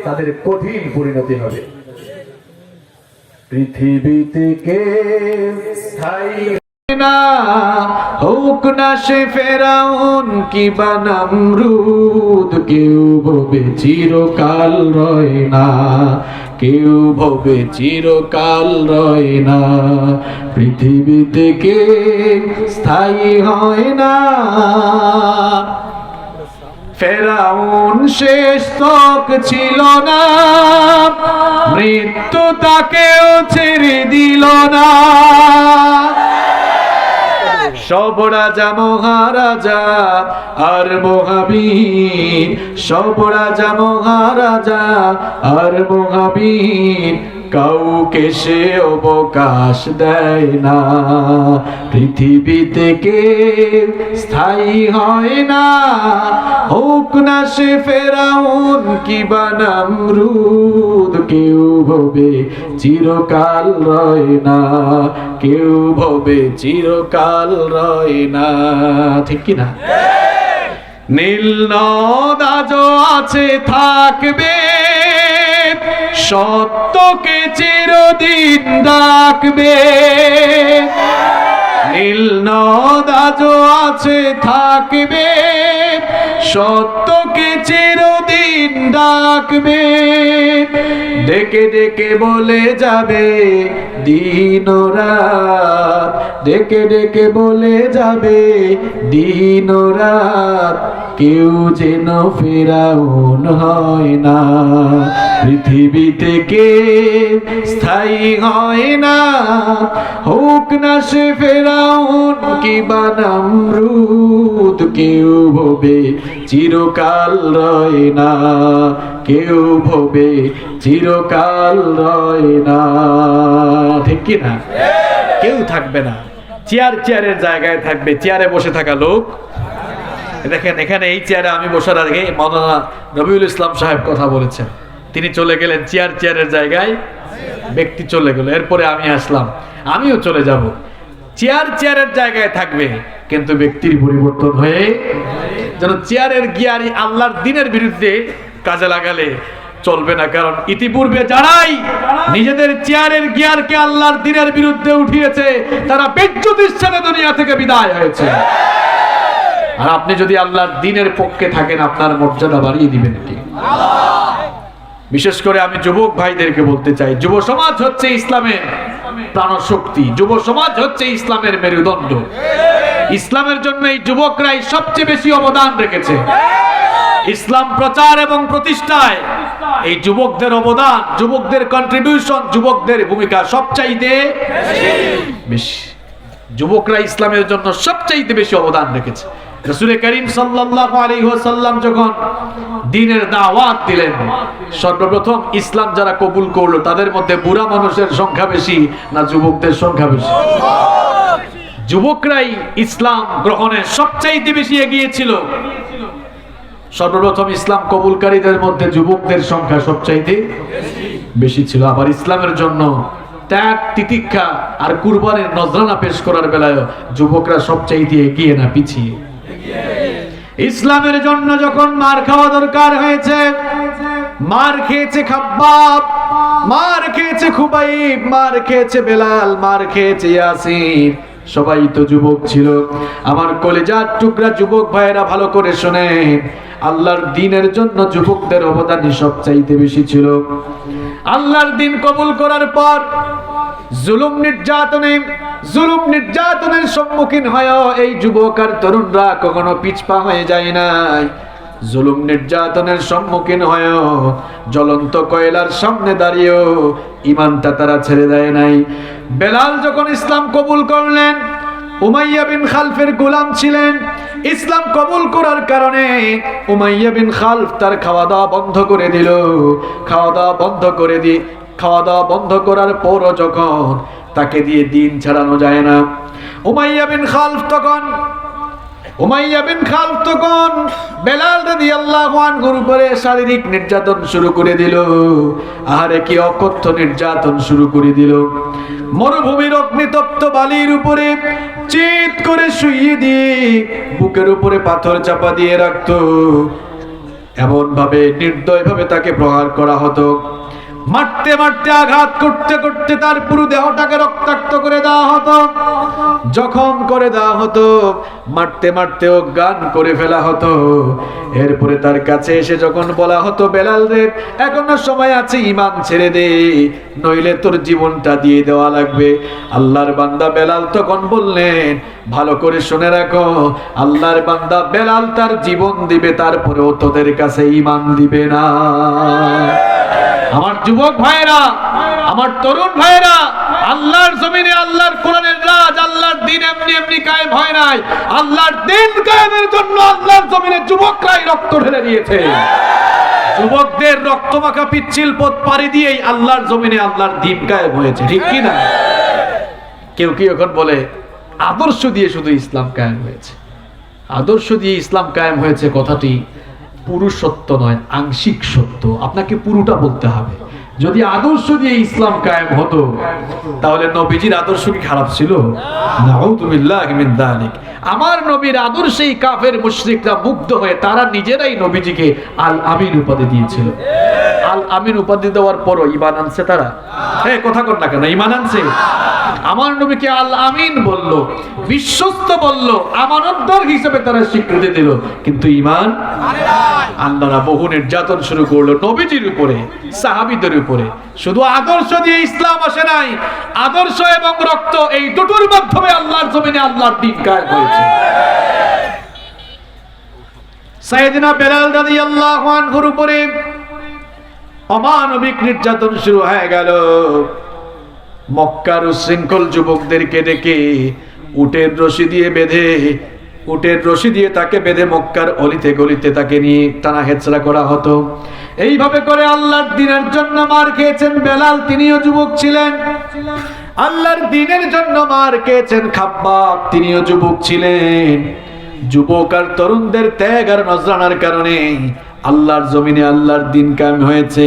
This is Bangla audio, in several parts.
তাদের কঠিন পরিণতি হবে। পৃথিবীতে কে স্থায়ী না হোক না সে ফেরাউন কিবা নমরুদ, কেউ ভবে চিরকাল রয় না, কেউ ভবে চিরকাল রয় না। পৃথিবীতে কে স্থায়ী হয় না। ফেরাউন শেষ তক ছিল না, মৃত্যু তাকেও ছেড়ে দিল না। সব রাজা মহারাজা আর মহাবীর, সব রাজা মহারাজা আর মহাবীর, কাউকে সে অবকাশ দেয় না। পৃথিবীতে কে স্থায়ী হয় না, হোক না সে ফেরাউন কিবা নমরুদ, কেউ ভবে চিরকাল রয় না, কেউ ভবে চিরকাল রয় না। ঠিক কি না? নীল নদ আজও আছে থাকবে, সত্যকে চিরদিন ডাকবে। নীল নদ আজও আছে থাকবে, সত্যকে চিরদিন ডাকবে। ডেকে ডেকে বলে যাবে দিন ও রাত, ডেকে ডেকে বলে যাবে দিন ও রাত, কেউ যেন ফেরাউন হয় না। পৃথিবীতে কে স্থায়ী হয় না, হোক না সে ফেরাউন কিবা নমরুদ, কেউ ভবে চিরকাল রয় না, কেউ ভবে চিরকাল রয় না। ঠিক কি না? কেউ থাকবে না, চেয়ারের জায়গায় থাকবে, চেয়ারে বসে থাকা লোক। দেখেন এখানে এই চেয়ারে আমি বসার আগে মাওলানা রবিউল ইসলাম সাহেব কথা বলেছেন, তিনি চলে গেলেন, চেয়ারের জায়গায় ব্যক্তি চলে গেল, এরপরে আমি আসলাম, আমিও চলে যাব। চেয়ারের জায়গায় থাকবে, কিন্তু ব্যক্তির পরিবর্তন হয়ে যেন চেয়ারের গিয়ারি আল্লাহর দ্বীনের বিরুদ্ধে কাজে লাগালে চলবে না। কারণ ইতিপূর্বে যারাই নিজেদের চেয়ারের গিয়ারকে আল্লাহর দ্বীনের বিরুদ্ধে উঠিয়েছে, তারা বেজ্জতির সাথে দুনিয়া থেকে বিদায় হয়েছে। আর আপনি যদি আল্লাহর দ্বীনের পক্ষে থাকেন, আপনার মর্যাদা বাড়িয়ে দিবেন কি? বিশেষ করে আমি যুবক ভাইদেরকে বলতে চাই, যুব সমাজ হচ্ছে ইসলামের প্রাণশক্তি, যুব সমাজ হচ্ছে ইসলামের মেরুদণ্ড। ইসলামের জন্য এই যুবকরাই সবচেয়ে বেশি অবদান রেখেছে। ইসলাম প্রচার এবং প্রতিষ্ঠায় এই যুবকদের অবদান, যুবকদের কন্ট্রিবিউশন, যুবকদের ভূমিকা সবচাইতে বেশি। যুবকরা ইসলামের জন্য সবচাইতে বেশি অবদান রেখেছে। রাসূল করিম সাল্লাল্লাহু আলাইহি ওয়াসাল্লাম যখন দ্বীনের দাওয়াত দিলেন, সর্বপ্রথম ইসলাম যারা কবুল করলো তাদের মধ্যে বুড়া মানুষের সংখ্যা বেশি না যুবকদের সংখ্যা বেশি? যুবকরাই ইসলাম গ্রহণে সবচাইতে বেশি এগিয়ে ছিল। সর্বপ্রথম ইসলাম কবুলকারীদের মধ্যে যুবকদের সংখ্যা সবচাইতে বেশি ছিল। আবার ইসলামের জন্য ত্যাগ, তিতিক্ষা আর কুরবানির নজরানা পেশ করার বেলায় যুবকরা সবচাইতে এগিয়ে না পিছিয়ে? ইসলামের জন্য যখন মার খাওয়া দরকার হয়েছে, মার খেয়েছে খাব্বাব, মার খেয়েছে খুবাইব, মার খেয়েছে বেলাল, মার খেয়েছে ইয়াসির, সবাই তো যুবক ছিল। আমার কলিজার টুকরা যুবক ভাইয়েরা ভালো করে শোনেন, আল্লাহর দ্বীনের জন্য যুবকদের অবদানই সবচাইতে বেশি ছিল। আল্লাহর দ্বীন কবুল করার পর জুলুম নির্যাতনের সম্মুখীন হয় এই যুবক আর তরুণরা কখনো পিছপা হয়ে যায় নাই। জুলুম নির্যাতনের সম্মুখীন হয় জ্বলন্ত কয়লার সামনে দাঁড়িয়েও ঈমানটা তারা ছেড়ে দেয় নাই। বেলাল যখন ইসলাম কবুল করলেন, উমাইয়া বিন খালফের গোলাম ছিলেন, ইসলাম কবুল করার কারণে উমাইয়া বিন খালফ তার খাওয়া দাওয়া বন্ধ করে দিল। খাওয়া দাওয়া বন্ধ করার পরও যখন তাকে দিয়ে দিন ছাড়ানো যায় না, উমাইয়া বিন খালফ তখন বেলাল রাদিয়াল্লাহু আনহুর উপরে শারীরিক নির্যাতন শুরু করে দিল। আহারে কি অকথ্য নির্যাতন শুরু করে দিল। মরুভূমির অগ্নিতপ্ত বালির উপরে চিৎ করে শুইয়ে দিয়ে বুকের উপরে পাথর চাপা দিয়ে রাখতো। এমন ভাবে নির্দয় ভাবে তাকে প্রহার করা হতো, মারতে মারতে আঘাত করতে করতে তার পুরো দেহটাকে রক্তাক্ত করে দেওয়া হতো, জখম করে দেওয়া হতো, মারতে মারতে অজ্ঞান করে ফেলা হতো। এরপরে তার কাছে এসে যখন বলা হতো, বেলাল রে এখনো সময় আছে, ঈমান ছেড়ে দে, নইলে তোর জীবনটা দিয়ে দেওয়া লাগবে। আল্লাহর বান্দা বেলাল তখন বললেন, ভালো করে শুনে রাখো, আল্লাহর বান্দা বেলাল তার জীবন দিবে, তারপরেও তোদের কাছে ঈমান দিবে না। আমার যুবক ভাইরা, আমার তরুণ ভাইরা, আল্লাহর জমিনে আল্লাহর কোরআনের রাজ, আল্লাহর দ্বীন এমনি এমনি কায়েম হয় নাই। আল্লাহর দ্বীন কায়েমের জন্য আল্লাহর জমিনে যুবকরাই রক্ত ঢেলে দিয়েছে। যুবকদের রক্তমাখা পিচ্ছিল পথ পাড়ি দিয়েই আল্লাহর জমিনে আল্লাহর দ্বীন কায়েম হয়েছে, ঠিক কি না? কেউ কি এখন বলে আদর্শ দিয়ে শুধু ইসলাম কায়েম হয়েছে। আদর্শ দিয়ে ইসলাম কায়েম হয়েছে কথাটি পুরো সত্য নয়, আংশিক সত্য। আপনাকে পুরোটা বলতে হবে। যদি আদর্শ দিয়ে ইসলাম কায়েম হতো তাহলে নবীজির আদর্শ কি খারাপ ছিল? নাউযুবিল্লাহি মিন যালিক। আমার নবীর আদর্শেই কাফের মুশরিকরা মুগ্ধ হয়ে তারা নিজেরাই নবীজিকে আল আমিন উপাধি দিয়েছিল। আল আমিন উপাধি দেওয়ার পরও ঈমান আনছে তারা? হ্যাঁ, কথা কর না কেন, ঈমান আনছে। আমার নবীকে আল আমিন বলল, বিশ্বস্ত বলল, আমানতদার হিসেবে তারা স্বীকৃতি দিল, কিন্তু ঈমান আল্লাহরা বহু নির্যাতন শুরু করলো নবীজির উপরে, সাহাবীদের উপরে। শুধু আদর্শ দিয়ে ইসলাম আসে নাই, আদর্শ এবং রক্ত, এই দুটোর মাধ্যমে আল্লাহর জমিনে আল্লাহর দ্বীন কায়েম হয়েছে। সাইয়েদনা বেলাল রাদিয়াল্লাহু আনহুর উপরে অমানবিক নির্যাতন শুরু হয়ে গেল। মক্কার উশৃঙ্খল যুবকদেরকে ডেকে উটের রশি দিয়ে তাকে বেঁধে মক্কার অলিতে গলিতে তাকে নিয়ে টানা হেচড়া করা হতো। এইভাবে করে আল্লাহর দ্বীনের জন্য মার খেয়েছেন বেলাল, তিনিও যুবক ছিলেন। আল্লাহর দ্বীনের জন্য মার খেয়েছেন খাব্বাব, তিনিও যুবক ছিলেন। যুবক আর তরুণদের ত্যাগ আর নজরানার কারণে আল্লাহর জমিনে আল্লাহর দ্বীন কায়েম হয়েছে।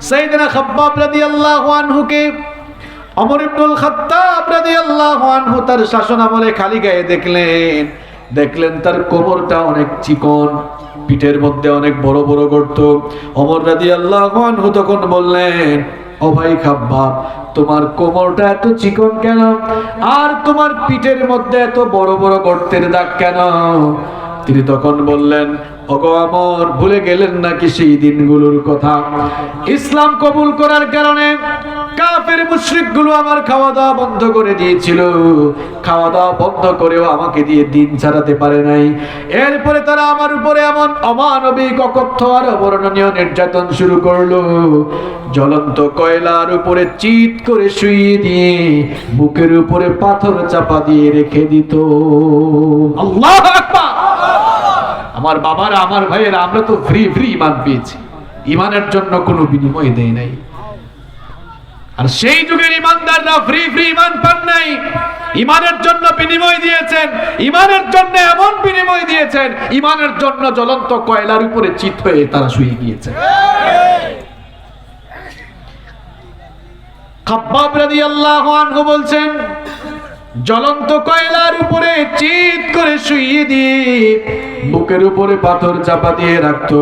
সাইয়েদনা খাব্বাব রাদিয়াল্লাহু আনহুকে ওমর ইবনুল খাত্তাব রাদিয়াল্লাহু আনহু তার শাসন আমলে খালি গায়ে দেখলেন তার কোমরটা অনেক চিকন, পিঠের মধ্যে অনেক বড় বড় গর্ত। ওমর রাদিয়াল্লাহু আনহু তখন বললেন, ও ভাই খাব্বাব, তোমার কোমরটা এত চিকন কেন? আর তোমার পিঠের মধ্যে এত বড় বড় গর্তের দাগ কেন? তিনি তখন বললেন, ওগো আমর, ভুলে গেলেন নাকি সেই দিনগুলোর কথা? ইসলাম কবুল করার কারণে কাফের মুশরিকগুলো আমার খাওয়া দাওয়া বন্ধ করে দিয়েছিল। খাওয়া দাওয়া বন্ধ করেও আমাকে দিয়ে দিন ছাড়াতে পারে নাই। এরপরে তারা আমার উপরে এমন অমানবিক, অকথ্য আর অবর্ণনীয় নির্যাতন শুরু করলো। জ্বলন্ত কয়লার উপরে চিৎ করে শুইয়ে দিয়ে বুকের উপরে পাথর চাপা দিয়ে রেখে দিত। আল্লাহু আকবার! আমার বাবারা, আমার ভাইয়েরা, আমরা তো ফ্রি ঈমান পেয়েছি, ঈমানের জন্য কোনো বিনিময় দেয় নাই। আর সেই যুগের ঈমানদাররা ফ্রি ঈমান পান নাই, ঈমানের জন্য বিনিময় দিয়েছেন। ঈমানের জন্য এমন বিনিময় দিয়েছেন, ঈমানের জন্য জ্বলন্ত কয়লার উপরে চিৎ হয়ে তারা শুয়ে গিয়েছেন। খাব্বাব রাদিয়াল্লাহু আনহু বলছেন, জ্বলন্ত কয়লার উপরে চিৎ করে শুইয়ে দিয়ে বুকের উপরে পাথর চাপা দিয়ে রাখতো।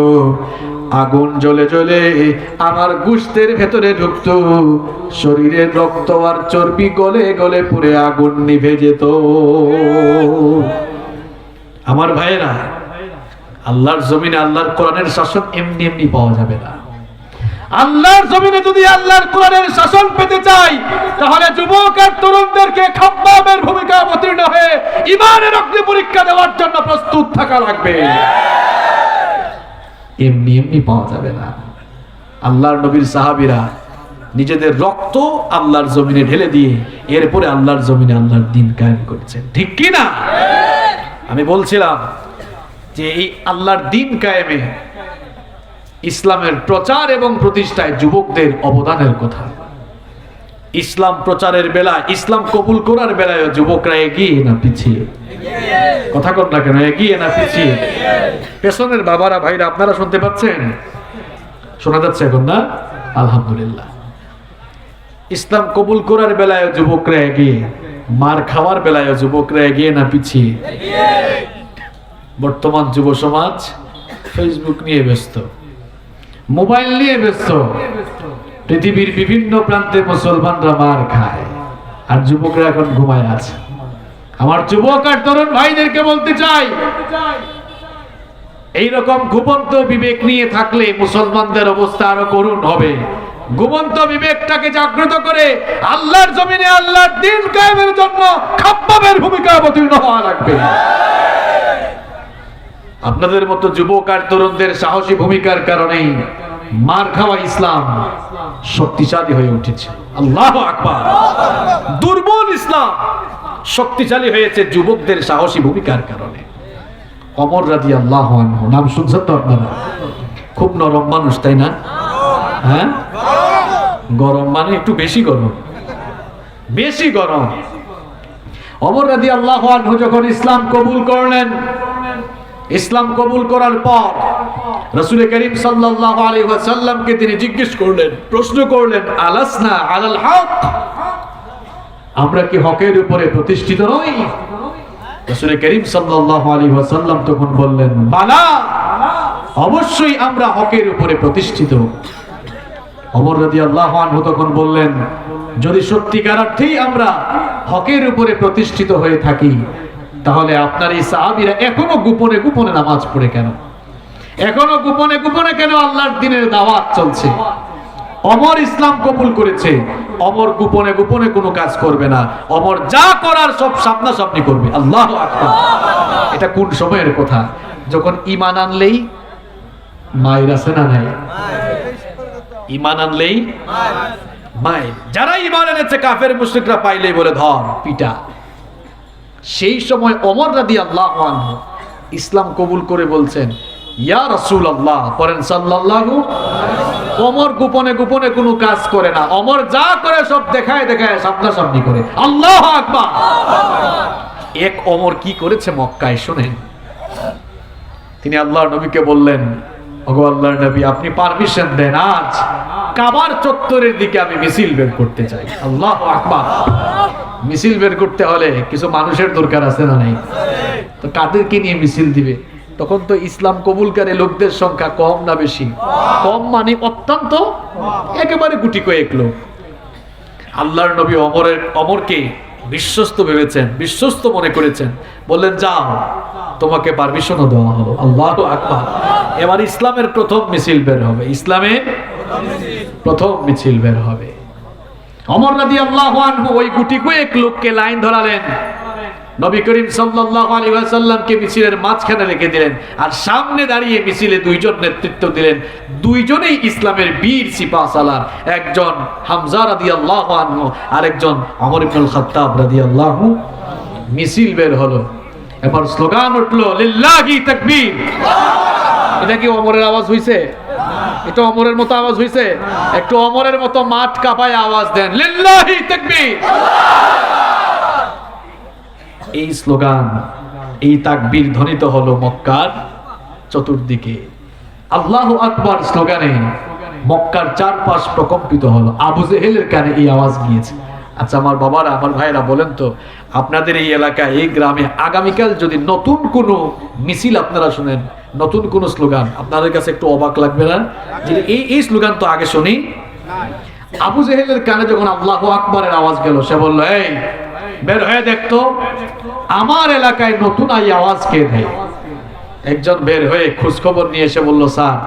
আগুন জ্বলে জ্বলে আমার গোশতের ভেতরে ঢুকতো, শরীরের রক্ত আর চর্বি গলে গলে পুড়ে আগুন নিভে যেত। আমার ভাইয়েরা, আল্লাহর জমিনে আল্লাহর কোরআনের শাসন এমনি এমনি পাওয়া যাবে না। আল্লাহর জমিনে যদি আল্লাহর কোরআনের শাসন পেতে চাই, তাহলে যুবক আর তরুণদেরকে খাব্বাবের ভূমিকা অবতীর্ণ হয়ে ঈমানের অগ্নি পরীক্ষা দেওয়ার জন্য প্রস্তুত থাকা লাগবে। এমনি এমনি পাওয়া যাবে না। আল্লাহর নবীর সাহাবীরা নিজেদের রক্ত আল্লাহর জমিনে ঢেলে দিয়ে এরপরে আল্লাহর জমিনে আল্লাহর দ্বীন কায়েম করেছেন, ঠিক কি না? আমি বলছিলাম যে এই আল্লাহর দ্বীন কায়েমে ইসলামের প্রচার এবং প্রতিষ্ঠায় যুবকদের অবদানের কথা। ইসলাম প্রচারের বেলায়, ইসলাম কবুল করার বেলায় যুবকরা এগিয়ে না পিছিয়ে? কথা কর না কেন, এগিয়ে না পিছিয়ে? পেছনের বাবারা, ভাইরা, আপনারা শুনতে পাচ্ছেন? শোনা যাচ্ছে এখন না? আলহামদুলিল্লাহ। ইসলাম কবুল করার বেলায় যুবকরা এগিয়ে, মার খাওয়ার বেলায় যুবকরা এগিয়ে না পিছিয়ে? বর্তমান যুব সমাজ ফেসবুক নিয়ে ব্যস্ত, মোবাইল নিয়ে ব্যস্ত। পৃথিবীর বিভিন্ন প্রান্তে মুসলমানরা মার খায়, আর যুবকরা এখন ঘুমায় আছে। আমার যুবক আর তরুণ ভাইদেরকে বলতে চাই, এইরকম ঘুমন্ত বিবেক নিয়ে থাকলে মুসলমানদের অবস্থা আরো করুণ হবে। ঘুমন্ত বিবেকটাকে জাগ্রত করে আল্লাহর জমিনে আল্লাহর দ্বীন কায়েমের জন্য খাব্বাবের ভূমিকা অবতীর্ণ হওয়া লাগবে। আপনাদের মতো যুবক আর তরুণদের সাহসী ভূমিকার কারণেই মার খাওয়া ইসলাম শক্তিশালী হয়ে উঠেছে। আল্লাহু আকবার। দুর্বল ইসলাম শক্তিশালী হয়েছে যুবকদের সাহসী ভূমিকার কারণে। ওমর রাদিয়াল্লাহু আনহু, নাম শুনছেন তো আপনারা? খুব নরম মানুষ, তাই না? হ্যাঁ, গরম মানে একটু বেশি গরম, বেশি গরম। ওমর রাদিয়াল্লাহু আনহু যখন ইসলাম কবুল করলেন, ইসলাম কবুল করার পর রাসূল করিম সাল্লাল্লাহু আলাইহি ওয়াসাল্লামকে তিনি জিজ্ঞেস করলেন, প্রশ্ন করলেন, আলাসনা আলাল হক, আমরা কি হকের উপরে প্রতিষ্ঠিত নই? রাসূল করিম সাল্লাল্লাহু আলাইহি ওয়াসাল্লাম তখন বললেন, বালা, অবশ্যই আমরা হকের উপরে প্রতিষ্ঠিত। ওমর রাদিয়াল্লাহু আনহু তখন বললেন, যদি সত্যিকার অর্থেই আমরা হকের উপরে প্রতিষ্ঠিত হয়ে থাকি, তাহলে আপনার এই সাহাবীরা এখনো গোপনে গোপনে নামাজ পড়ে কেন? এখনো গোপনে গোপনে কেন আল্লাহর দ্বীনের দাওয়াত চলছে? ওমর ইসলাম কবুল করেছে, ওমর গোপনে গোপনে কোনো কাজ করবে না, ওমর যা করার সব সামনাসামনি করবে। আল্লাহু আকবার। এটা কোন সময়ের কথা? যখন ঈমান আনলেই মায়ের আছে না নাই? ঈমান আনলেই মায়ের। যারা ঈমান এনেছে কাফের মুশরিকরা পাইলেই বলে ধর পিটা। সেই সময় ওমর রাদিয়াল্লাহু আনহু ইসলাম কবুল করে বলছেন, ইয়া রাসূলুল্লাহ, পড়েন সাল্লাল্লাহু। ওমর গোপনে গোপনে কোনো কাজ করে না, ওমর যা করে সব দেখায় দেখায় সামনাসামনি করে। আল্লাহু আকবার। এক ওমর কি করেছে মক্কায় শুনেন। তিনি আল্লাহর নবীকে বললেন, ওগো আল্লাহর নবী, আপনি পারমিশন দেন, আজ কাবার চত্বরের দিকে আমি মিছিল বের করতে চাই। আল্লাহু আকবার। মিছিল বের করতে হলে কিছু মানুষের দরকার আছে না নাই? তো কাদেরকে নিয়ে মিছিল দিবে? তখন তো ইসলাম কবুলকারী লোকদের সংখ্যা কম না বেশি? কম মানে অত্যন্ত, একেবারে গুটি কয়েক লোক। আল্লাহর নবী ওমরকে বিশ্বস্ত ভেবেছেন, বিশ্বস্ত মনে করেছেন, বললেন, যাও, তোমাকে পারমিশনও দেওয়া হলো। আল্লাহু আকবার। এবার ইসলামের প্রথম মিছিল বের হবে, ইসলামের প্রথম মিছিল বের হবে। ওমর রাদিয়াল্লাহু আনহু ওই গুটি কয়েক লোককে লাইন ধরালেন, নবী করিম সাল্লাল্লাহু আলাইহি ওয়াসাল্লামকে মিছিলের মাঝখানে রেখে দিলেন, আর সামনে দাঁড়িয়ে মিছিলে দুইজন নেতৃত্ব দিলেন। দুইজনেই ইসলামের বীর সিপাহসালার, একজন হামজা রাদিয়াল্লাহু আনহু, আরেকজন ওমর ইবনুল খাত্তাব রাদিয়াল্লাহু। মিছিল বের হলো, এবার স্লোগান উঠলো, লিল্লাহি তাকবীর। এটা কি ওমরের আওয়াজ হইছে? এটা ওমরের মতো আওয়াজ হইছে? একটু ওমরের মতো মাঠ কাঁপায় আওয়াজ দেন, লিল্লাহি তাকবীর। এই স্লোগান, এই তাকবীর ধ্বনিত হলো মক্কার চতুর্দিকে। আল্লাহু আকবার স্লোগানে মক্কার চারপাশ প্রকম্পিত হলো। আবু জেহেলের কানে এই আওয়াজ গিয়েছে। আচ্ছা আমার বাবারা, আমার ভাইরা, বলেন তো, আপনাদের এই এলাকায়, এই গ্রামে আগামীকাল যদি নতুন কোনো মিছিল আপনারা শুনেন, নতুন কোনো স্লোগান, আপনাদের কাছে একটু অবাক লাগবে না? যে এই স্লোগান তো আগে শুনি। আবু জেহেলের কানে যখন আল্লাহু আকবারের আওয়াজ গেল, সে বলল, এই বের হয়ে দেখতো আমার এলাকায় নতুন এই আওয়াজ কে দেয়। একজন বের হয়ে খোঁজ খবর নিয়ে এসে বলল, স্যার,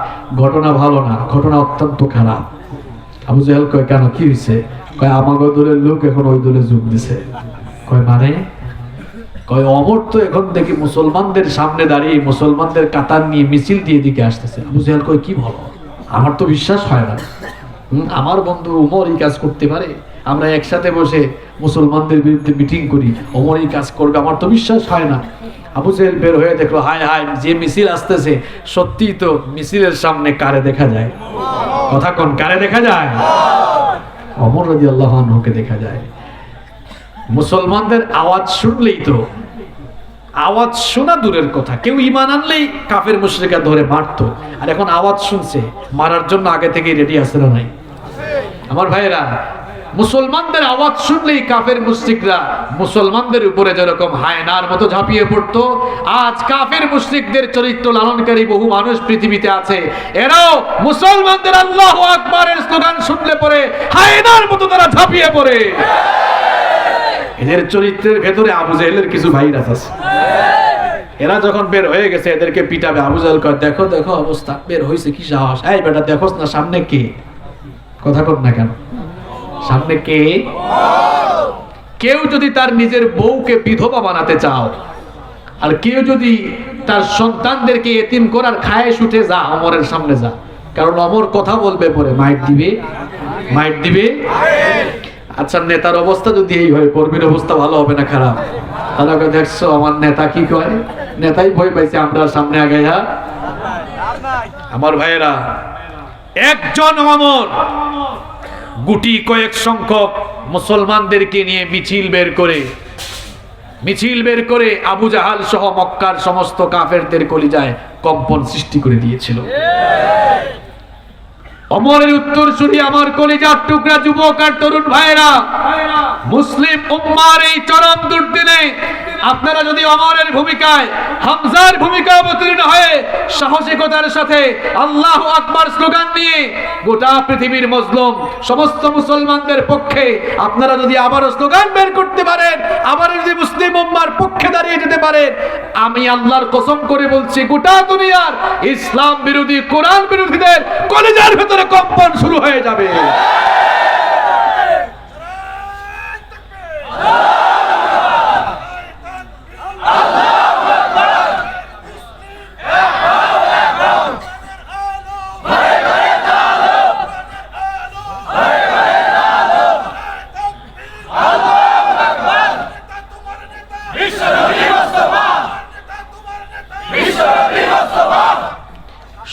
ঘটনা ভালো না, ঘটনা অত্যন্ত খারাপ। আবু জেহেল কয়, কেন, কি হয়েছে? কয়, আমাগো দলের লোক এখন ওই দলে যোগ দিছে। কয়, মানে? কয়, ওমর তো এখন দেখি মুসলমানদের সামনে দাঁড়িয়ে মুসলমানদের কাতার নিয়ে মিছিল দিয়ে দিকে আসতেছে। আবু জেহেল কয়, কি বলো? আমার তো বিশ্বাস হয় না। আমার বন্ধু ওমর এই কাজ করতে পারে? আমরা একসাথে বসে মুসলমানদের বিরুদ্ধে মিটিং করি, ওমর এই কাজ করবে? আমার তো বিশ্বাস হয় না। আবু জেহেল বের হয়ে দেখলো, হায় হায়, যে মিছিল আসতেছে সত্যি তো মিছিলের সামনে কারে দেখা যায়? কথা কোন, কারে দেখা যায়? ওমর রাদিয়াল্লাহু আনহুকে দেখা যায়। মুসলমানদের আওয়াজ শুনলেই তো, আওয়াজ শোনা দূরের কথা, কেউ ঈমান আনলেই কাফের মুশরিকরা ধরে মারতো, আর এখন আওয়াজ শুনছে, মারার জন্য আগে থেকে রেডি আছে না নাই? আমার ভাইয়েরা, মুসলমানদের আওয়াজ শুনলেই কাফের মুশরিকরা মুসলমানদের উপরে যেরকম হায়নার মতো ঝাঁপিয়ে পড়তো, আজ কাফের মুশরিকদের চরিত্র লালনকারী বহু মানুষ পৃথিবীতে আছে, এরাও মুসলমানদের আল্লাহু আকবারের স্লোগান শুনলে পরে হায়নার মতো তারা ঝাঁপিয়ে পড়ে। এদের চরিত্রের ভেতরে আবু জাহেলের কিছু ভাইরাস আছে। এরা যখন বের হয়ে গেছে এদেরকে পিটাবে, আবু জাহেল কয় দেখো দেখো অবস্থা, বের হয়েছে কি সাহস, এই বেটা দেখোস না সামনে কে, কথা কর না কেন, সামনে কে? কেউ যদি তার নিজের বউকে বিধবা বানাতে চাও, আর কেউ যদি তার সন্তানদেরকে এতিম করার খায়েশ উঠে, যা ওমরের সামনে যা, কারণ ওমর কথা বলবে পরে মাইট দিবে, মাইট দিবে। আচ্ছা, নেতার অবস্থা যদি এই হয়, কর্মীর অবস্থা ভালো হবে না খারাপ? তাহলে দেখছো আমার নেতা কি কয়, নেতাই ভয় পাইছে আমরা সামনে আগাইয়া। আমার ভাইয়েরা, একজন ওমর গুটি কয়েক সংখ্যক মুসলমানদেরকে নিয়ে মিছিল বের করে আবু জাহাল সহ মক্কার সমস্ত কাফেরদের কলিজায় কম্পন সৃষ্টি করে দিয়েছিল। ওমরের উত্তরসূরি আমার কলিজার টুকরা যুবক আর তরুণ ভাইরা, মুসলিম উম্মার এই চরম দুর্দিনে আপনারা যদি ওমরের ভূমিকায়, হামজার ভূমিকা অবতীর্ণ হয়ে সাহসিকতার সাথে আল্লাহু আকবার স্লোগান নিয়ে গোটা পৃথিবীর মজলুম সমস্ত মুসলমানদের পক্ষে আপনারা যদি আবারও স্লোগান বের করতে পারেন, আবার যদি মুসলিম উম্মার পক্ষে দাঁড়িয়ে যেতে পারেন, আমি আল্লাহর কসম করে বলছি গোটা দুনিয়ার ইসলাম বিরোধী, কোরআন বিরোধীদের কলিজার ভেতরে কম্পন শুরু হয়ে যাবে।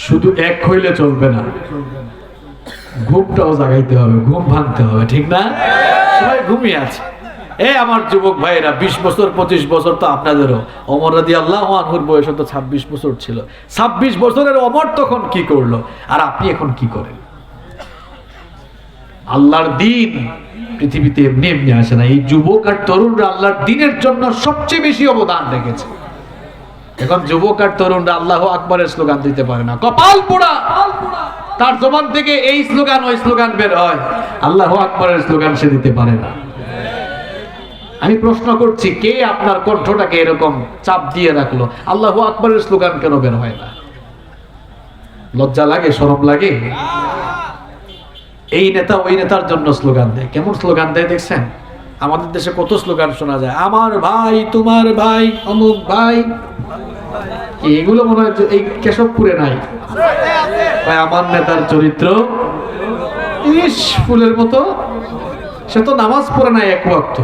শুধু এক হইলে চলবে না, ঘুমটাও জাগাইতে হবে, ঘুম ভাঙতে হবে, ঠিক না? সবাই ঘুমিয়ে আছে। আমার যুবক ভাইরা, 20 বছর 25 বছর তো আপনাদেরও, ওমর রাদিয়াল্লাহু আনহুর বয়স তো 26 বছর ছিল। 26 বছরের ওমর তখন কি করলো, আর আপনি এখন কি করেন? আল্লাহর দ্বীন পৃথিবীতে এমনি এমনি আসে না। এই যুবক আর তরুণরা আল্লাহর দ্বীনের জন্য সবচেয়ে বেশি অবদান রেখেছে। এখন যুবক আর তরুণরা আল্লাহু আকবারের স্লোগান দিতে পারে না, কপাল পোড়া। তার জবান থেকে এই স্লোগান ওই স্লোগান বের হয়, আল্লাহু আকবারের স্লোগান সে দিতে পারে না। আমি প্রশ্ন করছি, কে আপনার কণ্ঠটাকে এরকম চাপ দিয়ে রাখলো? আল্লাহু আকবারের স্লোগান কেন বের হয় না? লজ্জা লাগে, শরম লাগে? এই নেতা ওই নেতার জন্য স্লোগান দেয়। কেমন স্লোগান দেয় দেখছেন? আমাদের দেশে কত স্লোগান শোনা যায়, আমার ভাই, তোমার ভাই, অমুক ভাই। এগুলো মনে হয় এই কেশবপুরে নাই। ভাই, আমার নেতার চরিত্র ইস ফুলের মতো। সে তো নামাজ পড়ে নাই এক ওয়াক্ত,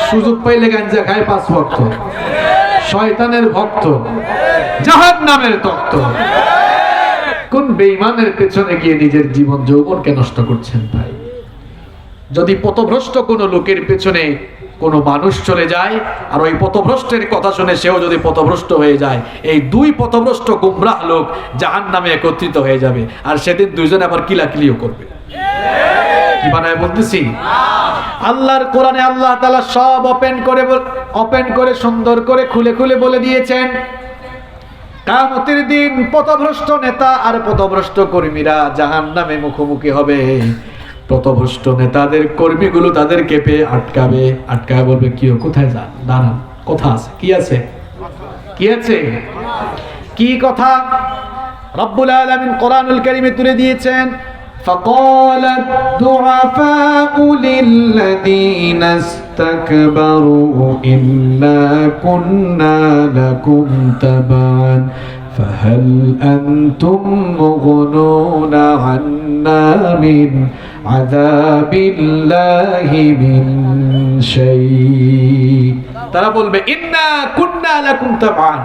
সুযোগ পাইলে গাঞ্জা খায় 5 ওয়াক্ত, শয়তানের ভক্ত, জাহান্নামের তক্ত। কোন বেঈমানের পেছনে গিয়ে নিজের জীবন যৌবনকে নষ্ট করছেন ভাই? যদি পথভ্রষ্ট কোনো লোকের পেছনে কোনো মানুষ চলে যায়, আর ওই পথভ্রষ্টের কথা শুনে সেও যদি পথভ্রষ্ট হয়ে যায়, এই 2 পথভ্রষ্ট গুমরাহ লোক জাহান্নামে একত্রিত হয়ে যাবে। আর সেদিন দুইজনে আবার কিলাকিলিও করবে। কি বানায় বলতেছি? আল্লাহর কোরআনে আল্লাহ তাআলা সব ওপেন করে সুন্দর করে খুলে খুলে বলে দিয়েছেন। কিয়ামতের দিন পথভ্রষ্ট নেতা আর পথভ্রষ্ট কর্মীরা জাহান্নামে মুখোমুখি হবে। পথভ্রষ্ট নেতাদের কর্মীগুলো তাদেরকে পেয়ে আটকাবে বলবে, কি কোথায় যান, দাঁড়ান, কথা আছে, কি আছে, কি আছে, কি কথা? রব্বুল আলামিন কোরআনুল কারীমে তুলে দিয়েছেন, فقال الضعفاء للذين استكبروا إنا كنا لكم تبعا فهل أنتم مغنون عنا من عذاب الله من شيء। তারা বলবে, ইন্না কুন্না লাকুম তাবআন।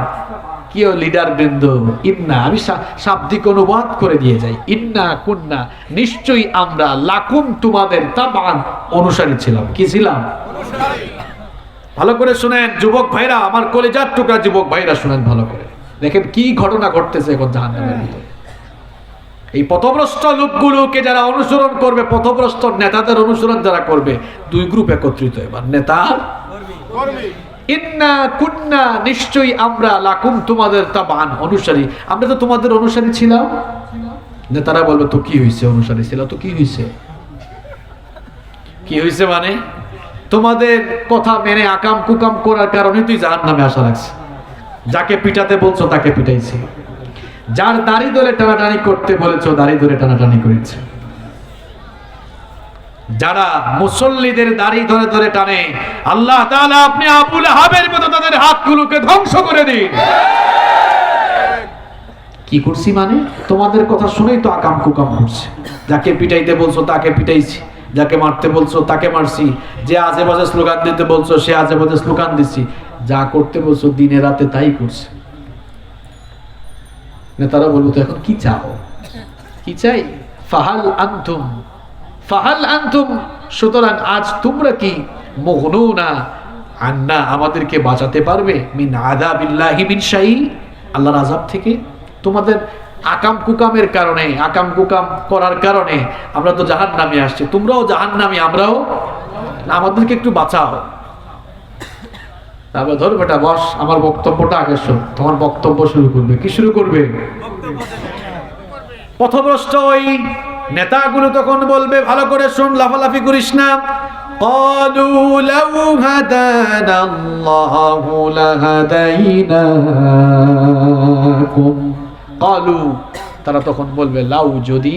কিও লিডার বৃন্দ, ইন্না, আমি শাব্দিক অনুবাদ করে দিয়ে যাই, ইন্না কুন্না, নিশ্চয়ই আমরা, লাকুম, তোমাদের, তাবআন, অনুসারী ছিলাম। কি ছিলাম? ভালো করে শুনেন যুবক ভাইরা, আমার কলিজার টুকরা যুবক ভাইরা, শুনেন ভালো করে। দেখেন কি ঘটনা ঘটতেছে এখন জাহান্নামের ভিতরে। এই পথভ্রষ্ট লোকগুলোকে যারা অনুসরণ করবে, পথভ্রষ্ট নেতাদের অনুসরণ যারা করবে, দুই গ্রুপ একত্রিত। এবার নেতা ইন্না কুন্না, নিশ্চয়ই আমরা লাকুম তোমাদের তাবান, অনুসারী, আমরা তো তোমাদের অনুসারী ছিলাম। নেতারা বলবে তো কি হয়েছে, অনুসারী ছিল তো কি হয়েছে, কি হয়েছে মানে তোমাদের কথা মেনে আকাম কুকাম করার কারণে তুই জাহান্নামে আসা লাগছে। যাকে পিটাতে বলছো তাকে পিটাইছি, যার দাড়ি ধরে টানাটানি করতে বলেছো দাড়ি ধরে টানাটানি করেছে, যারা মুসল্লিদের দাড়ি ধরে ধরে টানে, আল্লাহ তাআলা আপনি আবু লাহাবের মতো তাদের হাতগুলোকে ধ্বংস করে দিন। কি করছি মানে তোমাদের কথা শুনেই তো আকাম কুকাম করছে। যাকে পিটাইতে বলছো তাকে পিটাইছি, যাকে মারতে বলছো তাকে মারছি, যে আজে বাজে স্লোগান দিতে বলছো সে আজে বাজে স্লোগান দিছি, যা করতে বলছো দিনে রাতে তাই করছে। নেতারা বলবো তো এখন কি চাও, কি চাই? ফাহাল আনতুম, ফাহাল আনতুম, সুতরাং আজ তোমরা কি মুগনুনা আন্না, আমাদেরকে বাঁচাতে পারবে মিন আযাবিল্লাহি মিন শাই, আল্লাহর আযাব থেকে? তোমাদের আকাম কুকামের কারণে, আকাম কুকাম করার কারণে আমরা তো জাহান্নামে আসছি, তোমরাও জাহান্নামী আমরাও, আমাদেরকে একটু বাঁচাও। তারপর ধর বেটা বস, আমার বক্তব্যটা আগে শোন। তোমার বক্তব্য শুরু করবে, কি শুরু করবে? পথভ্রষ্ট ওই নেতাগুলো তখন বলবে, ভালো করে শোন, লাফালাফি করিস না। قالوا لو هدانا الله لهديناكم, قالوا, তারা তখন বলবে, লাউ, যদি,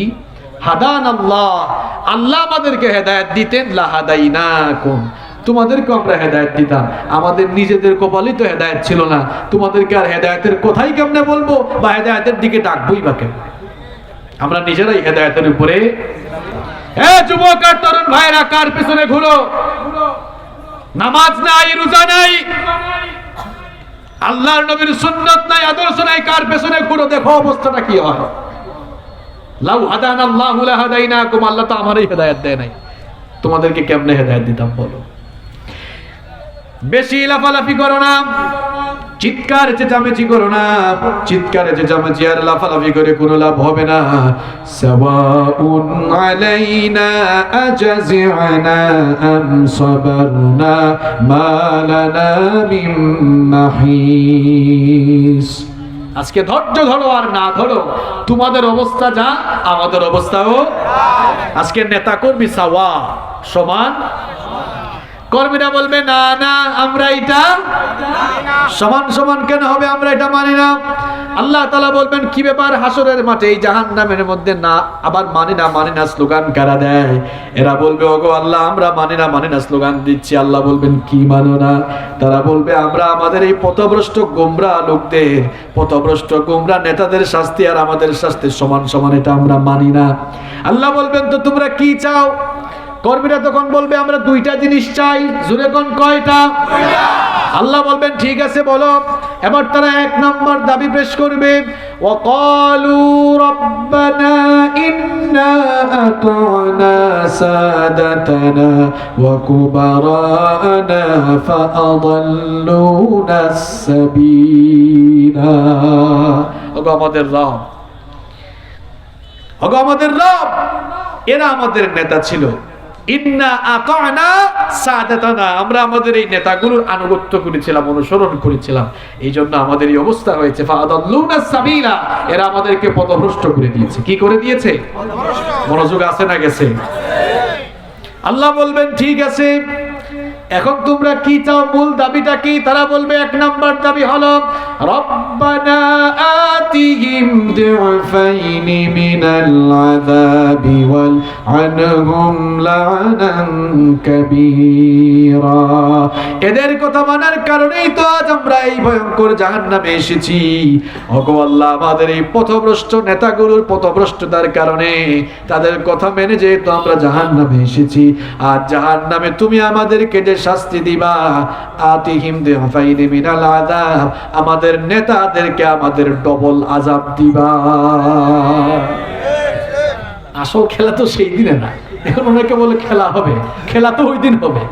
হাদান আল্লাহ, আল্লাহ আমাদেরকে হেদায়েত দিতেন, লাহাদাইনাকুম, তোমাদেরকে আমরা হেদায়েত দিতাম। আমাদের নিজেদের কপালই তো হেদায়েত ছিল না, তোমাদেরকে আর হেদায়েতের কথাই কেমনে বলবো, বা হেদায়েতের দিকে ডাকবই বা কেন? আমরা নিজেরাই হেদায়েতের উপরে। হে যুবক আর তরুণ ভাইরা, কার পেছনে ঘুরো? নামাজ নাই, রোজা নাই, আল্লাহর নবীর সুন্নাত নাই, আদর্শ নাই, কার পেছনে ঘুরো? দেখো অবস্থাটা কি হয়। লাউ হাদানাল্লাহু লাহাদাইনাকুম, আল্লাহ তো আমারই হেদায়েত দেয় নাই, তোমাদেরকে কেমনে হেদায়েত দিতাম বলো? বেশি লাফালাফি করো না, চিৎকার চেঁচামেচি করো না, চিৎকার চেঁচামেচি আর লাফালাফি করে কোনো লাভ হবে না। সাওয়াউন আলাইনা আজাজি'না আম সাবারনা মা লানা মিন মাহিস, আজকে ধৈর্য ধরো আর না ধরো, তোমাদের অবস্থা যা আমাদের অবস্থাও। আজকে নেতা কর্মী সাওয়া, সমান। কর্মীরা বলবে না না, আমরা এটা সমান সমান কেন হবে, আমরা এটা মানি না। আল্লাহ তাআলা বলবেন, কি ব্যাপার, হাসরের মাঠে এই জাহান্নামের মধ্যে না, আবার মানি না স্লোগান কারা দেয়? এরা বলবে, ওগো আল্লাহ, আমরা মানি না স্লোগান দিচ্ছি। আল্লাহ বলবেন, কি মানো না? তারা বলবে, আমরা আমাদের এই পথভ্রষ্ট গোমরা লোকদের, পথভ্রষ্ট গোমরা নেতাদের শাস্তি আর আমাদের শাস্তি সমান সমান, এটা আমরা মানি না। আল্লাহ বলবেন, তো তোমরা কি চাও? কর্মীরা তখন বলবে, আমরা দুইটা জিনিস চাই। জোরে কোন, কয়টা? আল্লাহ বলবেন, ঠিক আছে বলো। এবার তারা এক নম্বর দাবি পেশ করবে, ওয়াকালু রাব্বানা ইন্না আতা'না সাদাতানা ওয়া কুবারানা ফাআদাল্লুনা সাবিলা, ওগো আমাদের রব, ওগো আমাদের রব, এরা আমাদের নেতা ছিল। ইন্না আতা'না সাদাতানা, আমরা আমাদের এই নেতাগুলোর আনুগত্য করেছিলাম, অনুসরণ করেছিলাম, এই জন্য আমাদের এই অবস্থা হয়েছে। ফাআদাল্লুনা সাবিলা, এরা আমাদেরকে পথভ্রষ্ট করে দিয়েছে। কি করে দিয়েছে? মনোযোগ আছে না গেছে? আল্লাহ বলবেন, ঠিক আছে, এখন তোমরা কি চাও, মূল দাবিটা কি? তারা বলবে, এক নাম্বার দাবি হলো, রব্বানা আতিহিম দু'ফাইনি মিনাল আযাবি ওয়াল আনহুম লা'নান কাবীরা, এদের কথা মানার কারণেই তো আজ আমরা এই ভয়ঙ্কর জাহান্নামে এসেছি। ওগো আল্লাহ, আমাদের এই পথভ্রষ্ট নেতাগুলোর পথভ্রষ্টতার কারণে, তাদের কথা মেনে যেহেতু আমরা জাহান্নামে এসেছি, আর জাহান্নামে তুমি আমাদেরকে যে শাস্তি দিবা, আতিহিম দু'ফাইনি মিনাল আযাব, আমাদের নেতাদেরকে আমাদের ডবল আযাব দিবা। আসল খেলা তো সেই দিনে না, এখন অনেকে বলে খেলা হবে, খেলা তো ওই দিন হবে।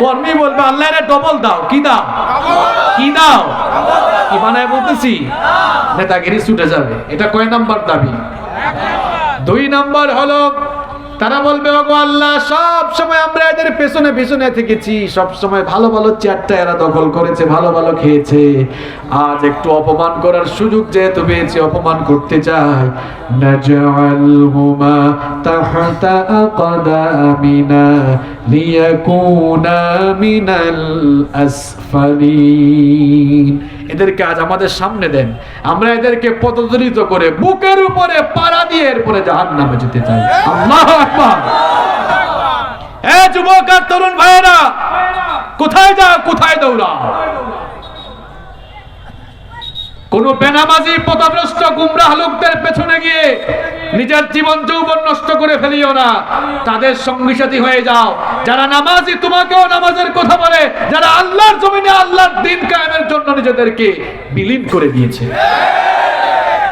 কর্মী বলবে, আল্লাহ রে ডবল দাও। কি দাও? কি দাও? কি বানায় বলতেছি? নেতাগিরি ছুটে যাবে। এটা কয় নাম্বার দাবি? দুই নাম্বার হলো তারা বলবে ওগো আল্লাহ সব সময় আমরা এদের পেছনে পেছনে থেকেছি, সব সময় ভালো ভালো চেয়ারটা এরা দখল করেছে, ভালো ভালো খেয়েছে, আজ একটু অপমান করার সুযোগ যেহেতু পেয়েছি অপমান করতে চাই। নাজআলহুমা তাহতা আকদামিনা লিয়াকুনা মিনাল আসফালিন। এদেরকে আজ আমাদের সামনে দেন, আমরা এদেরকে পদদলিত করে বুকের উপরে পাড়া দিয়ে এরপরে জাহান্নামে যেতে চাই। আল্লাহু আকবার। এ যুবক আর তরুণ ভাইয়েরা, কোথায় যাও, কোথায় দৌড়াও? কোন বেনামাজি পথভ্রষ্ট গুমরাহ লোকদের পেছনে গিয়ে নিজের জীবন যৌবন নষ্ট করে ফেলিও না, তাদের সঙ্গী সাথী হয়ে যাও। যারা নামাজি তোমাকেও নামাজের কথা বলে, যারা আল্লাহর জমিনে আল্লাহর দ্বীন কায়েমের জন্য নিজেদেরকে বিলীন করে দিয়েছে,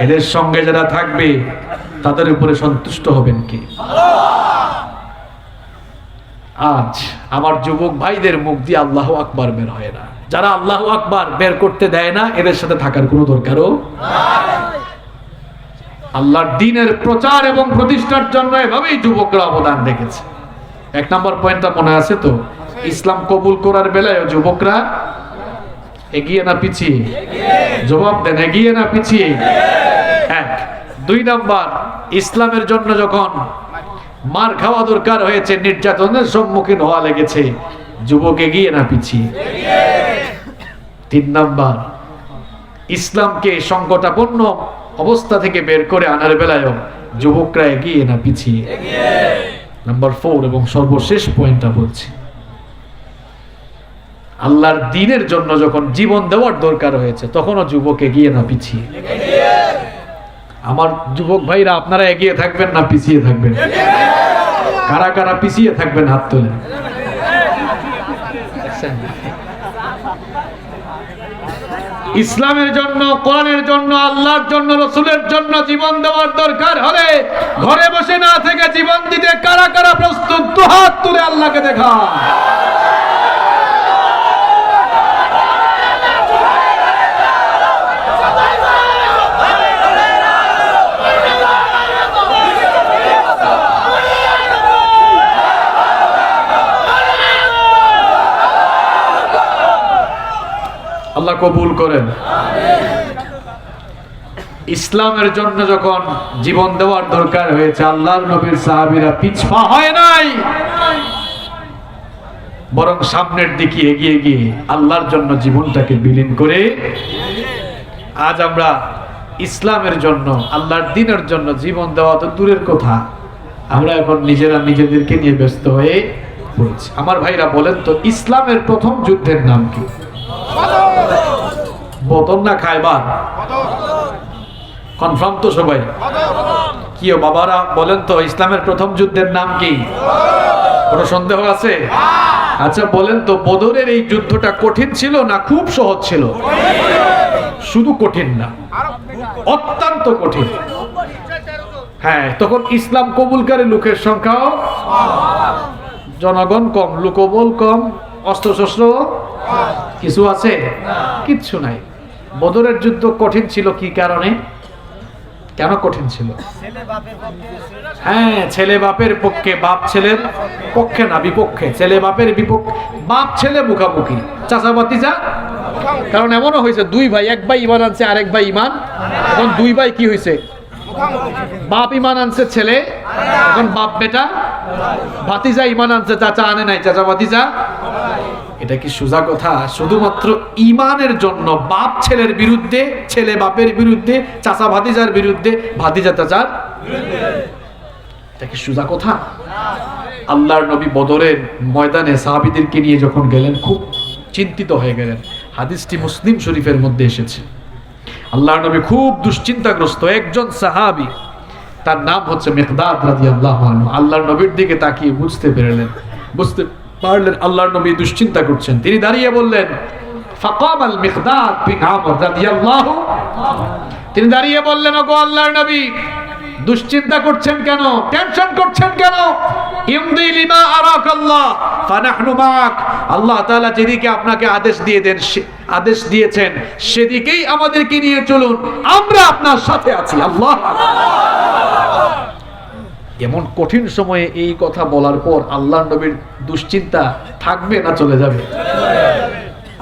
এদের সঙ্গে যারা থাকবে তাদের উপরে সন্তুষ্ট হবেন কি? আজ আমার যুবক ভাইদের মুখ দিয়ে আল্লাহু আকবার বের হয় না। যারা আল্লাহু আকবার বের করতে দেয় না, এদের সাথে থাকার কোনো দরকারও নাই। আল্লাহর দ্বীনের প্রচার এবং প্রতিষ্ঠার জন্য এভাবেই যুবকরা অবদান রেখেছে। এক নম্বর পয়েন্টটা মনে আছে তো? ইসলাম কবুল করার বেলায় যুবকরা এগিয়ে না পিছিয়ে? জবাব দেন, এগিয়ে না পিছিয়ে? এক। দুই নাম্বার, ইসলামের জন্য যখন মার খাওয়া দরকার হয়েছে, নির্যাতনের সম্মুখীন হওয়া লেগেছে, যুবক এগিয়ে না পিছিয়ে? তিন নাম্বার, ইসলামকে সংকটাপন্ন অবস্থা থেকে বের করে আনার বেলায়ও যুবকরা এগিয়ে না পিছিয়ে? নাম্বার 4 এবং সর্বশেষ পয়েন্টটা বলছি, আল্লাহর দ্বীনের জন্য যখন জীবন দেওয়ার দরকার হয়েছে তখনও যুবক এগিয়ে না পিছিয়ে? আমার যুবক ভাইরা, আপনারা এগিয়ে থাকবেন না পিছিয়ে থাকবেন? কারা কারা পিছিয়ে থাকবেন হাত তোলেন। ইসলামের জন্য, কোরআনের জন্য, আল্লাহর জন্য, রাসূলের জন্য জীবন দেওয়ার দরকার হলে ঘরে বসে না থেকে জীবন দিতে কারা কারা প্রস্তুত? দুহাত তুলে আল্লাহকে দেখা। আল্লাহ কবুল করেন। ইসলামের জন্য যখন জীবন দেওয়ার দরকার হয়েছে, আল্লাহর নবীর সাহাবীরা পিছপা হয় নাই, বরং সামনের দিকে এগিয়ে গিয়ে আল্লাহর জন্য জীবনটাকে বিলীন করে আজ আমরা ইসলামের জন্য, আল্লাহর দ্বীনের জন্য জীবন দেওয়া তো দূরের কথা, আমরা এখন নিজেরা নিজেদেরকে নিয়ে ব্যস্ত হয়ে পড়েছি। আমার ভাইরা বলেন তো, ইসলামের প্রথম যুদ্ধের নাম কি? বদর না খায়বার? কনফার্ম তো সবাই? কি বাবারা বলেন তো, ইসলামের প্রথম যুদ্ধের নাম কি? কোনো সন্দেহ আছে? আচ্ছা বলেন তো, বদরের এই যুদ্ধটা কঠিন ছিল না খুব সহজ ছিল? শুধু কঠিন না, অত্যন্ত কঠিন। হ্যাঁ, তখন ইসলাম কবুলকারী লোকের সংখ্যাও, জনগণ কম, লোকবল কম, অস্ত্রশস্ত্র কিছু আছে? কিচ্ছু নাই। বদরের যুদ্ধ কঠিন ছিল কি কারণে? কেন কঠিন ছিল? হ্যাঁ, ছেলে বাপের পক্ষে, বাপ ছেলের পক্ষে না, বিপক্ষে। ছেলে বাপের বিপক্ষে, বাপ ছেলে মুখামুখি, চাচা ভাতিজা। কারণ এমনও হয়েছে, দুই ভাই, এক ভাই ঈমান আনছে আরেক ভাই ঈমান, এখন দুই ভাই কি হয়েছে? বাপ ঈমান আনছে ছেলে, এখন বাপ বেটা। ভাতিজা ঈমান আনছে, চাচা আনে নাই, চাচা ভাতিজা। এটা কি সোজা কথা? শুধুমাত্র ঈমানের জন্য বাপ ছেলের বিরুদ্ধে, ছেলে বাপের বিরুদ্ধে, চাচা ভাতিজার বিরুদ্ধে, ভাতিজা চাচার বিরুদ্ধে। এটা কি সোজা কথা? আল্লাহর নবী বদরের ময়দানে সাহাবীদেরকে নিয়ে যখন গেলেন, খুব চিন্তিত হয়ে গেলেন। হাদিসটি মুসলিম শরীফের মধ্যে এসেছে। আল্লাহর নবী খুব দুশ্চিন্তাগ্রস্ত। একজন সাহাবী, তার নাম হচ্ছে মিকদাদ রাদিয়াল্লাহু আনহু, আল্লাহর নবীর দিকে তাকিয়ে বুঝতে পারলেন আল্লাহর নবী দুশ্চিন্তা করছেন। তিনি দাঁড়িয়ে বললেন, ফাকাম আল মিকদাদ বিন আমর রাদিয়াল্লাহু, তিনি দাঁড়িয়ে বললেন, ওগো আল্লাহর নবী, দুশ্চিন্তা করছেন কেন, টেনশন করছেন কেন? ইমদি লিমা আরাকাল্লাহ ফানাহনু মাক। আল্লাহ তাআলা যেদিকে আপনাকে আদেশ দিয়েছেন সেদিকেই আমাদেরকে নিয়ে চলুন, আমরা আপনার সাথে আছি। আল্লাহ এমন কঠিন সময়ে এই কথা বলার পর আল্লাহর নবীর দুশ্চিন্তা থাকবে না চলে যাবে?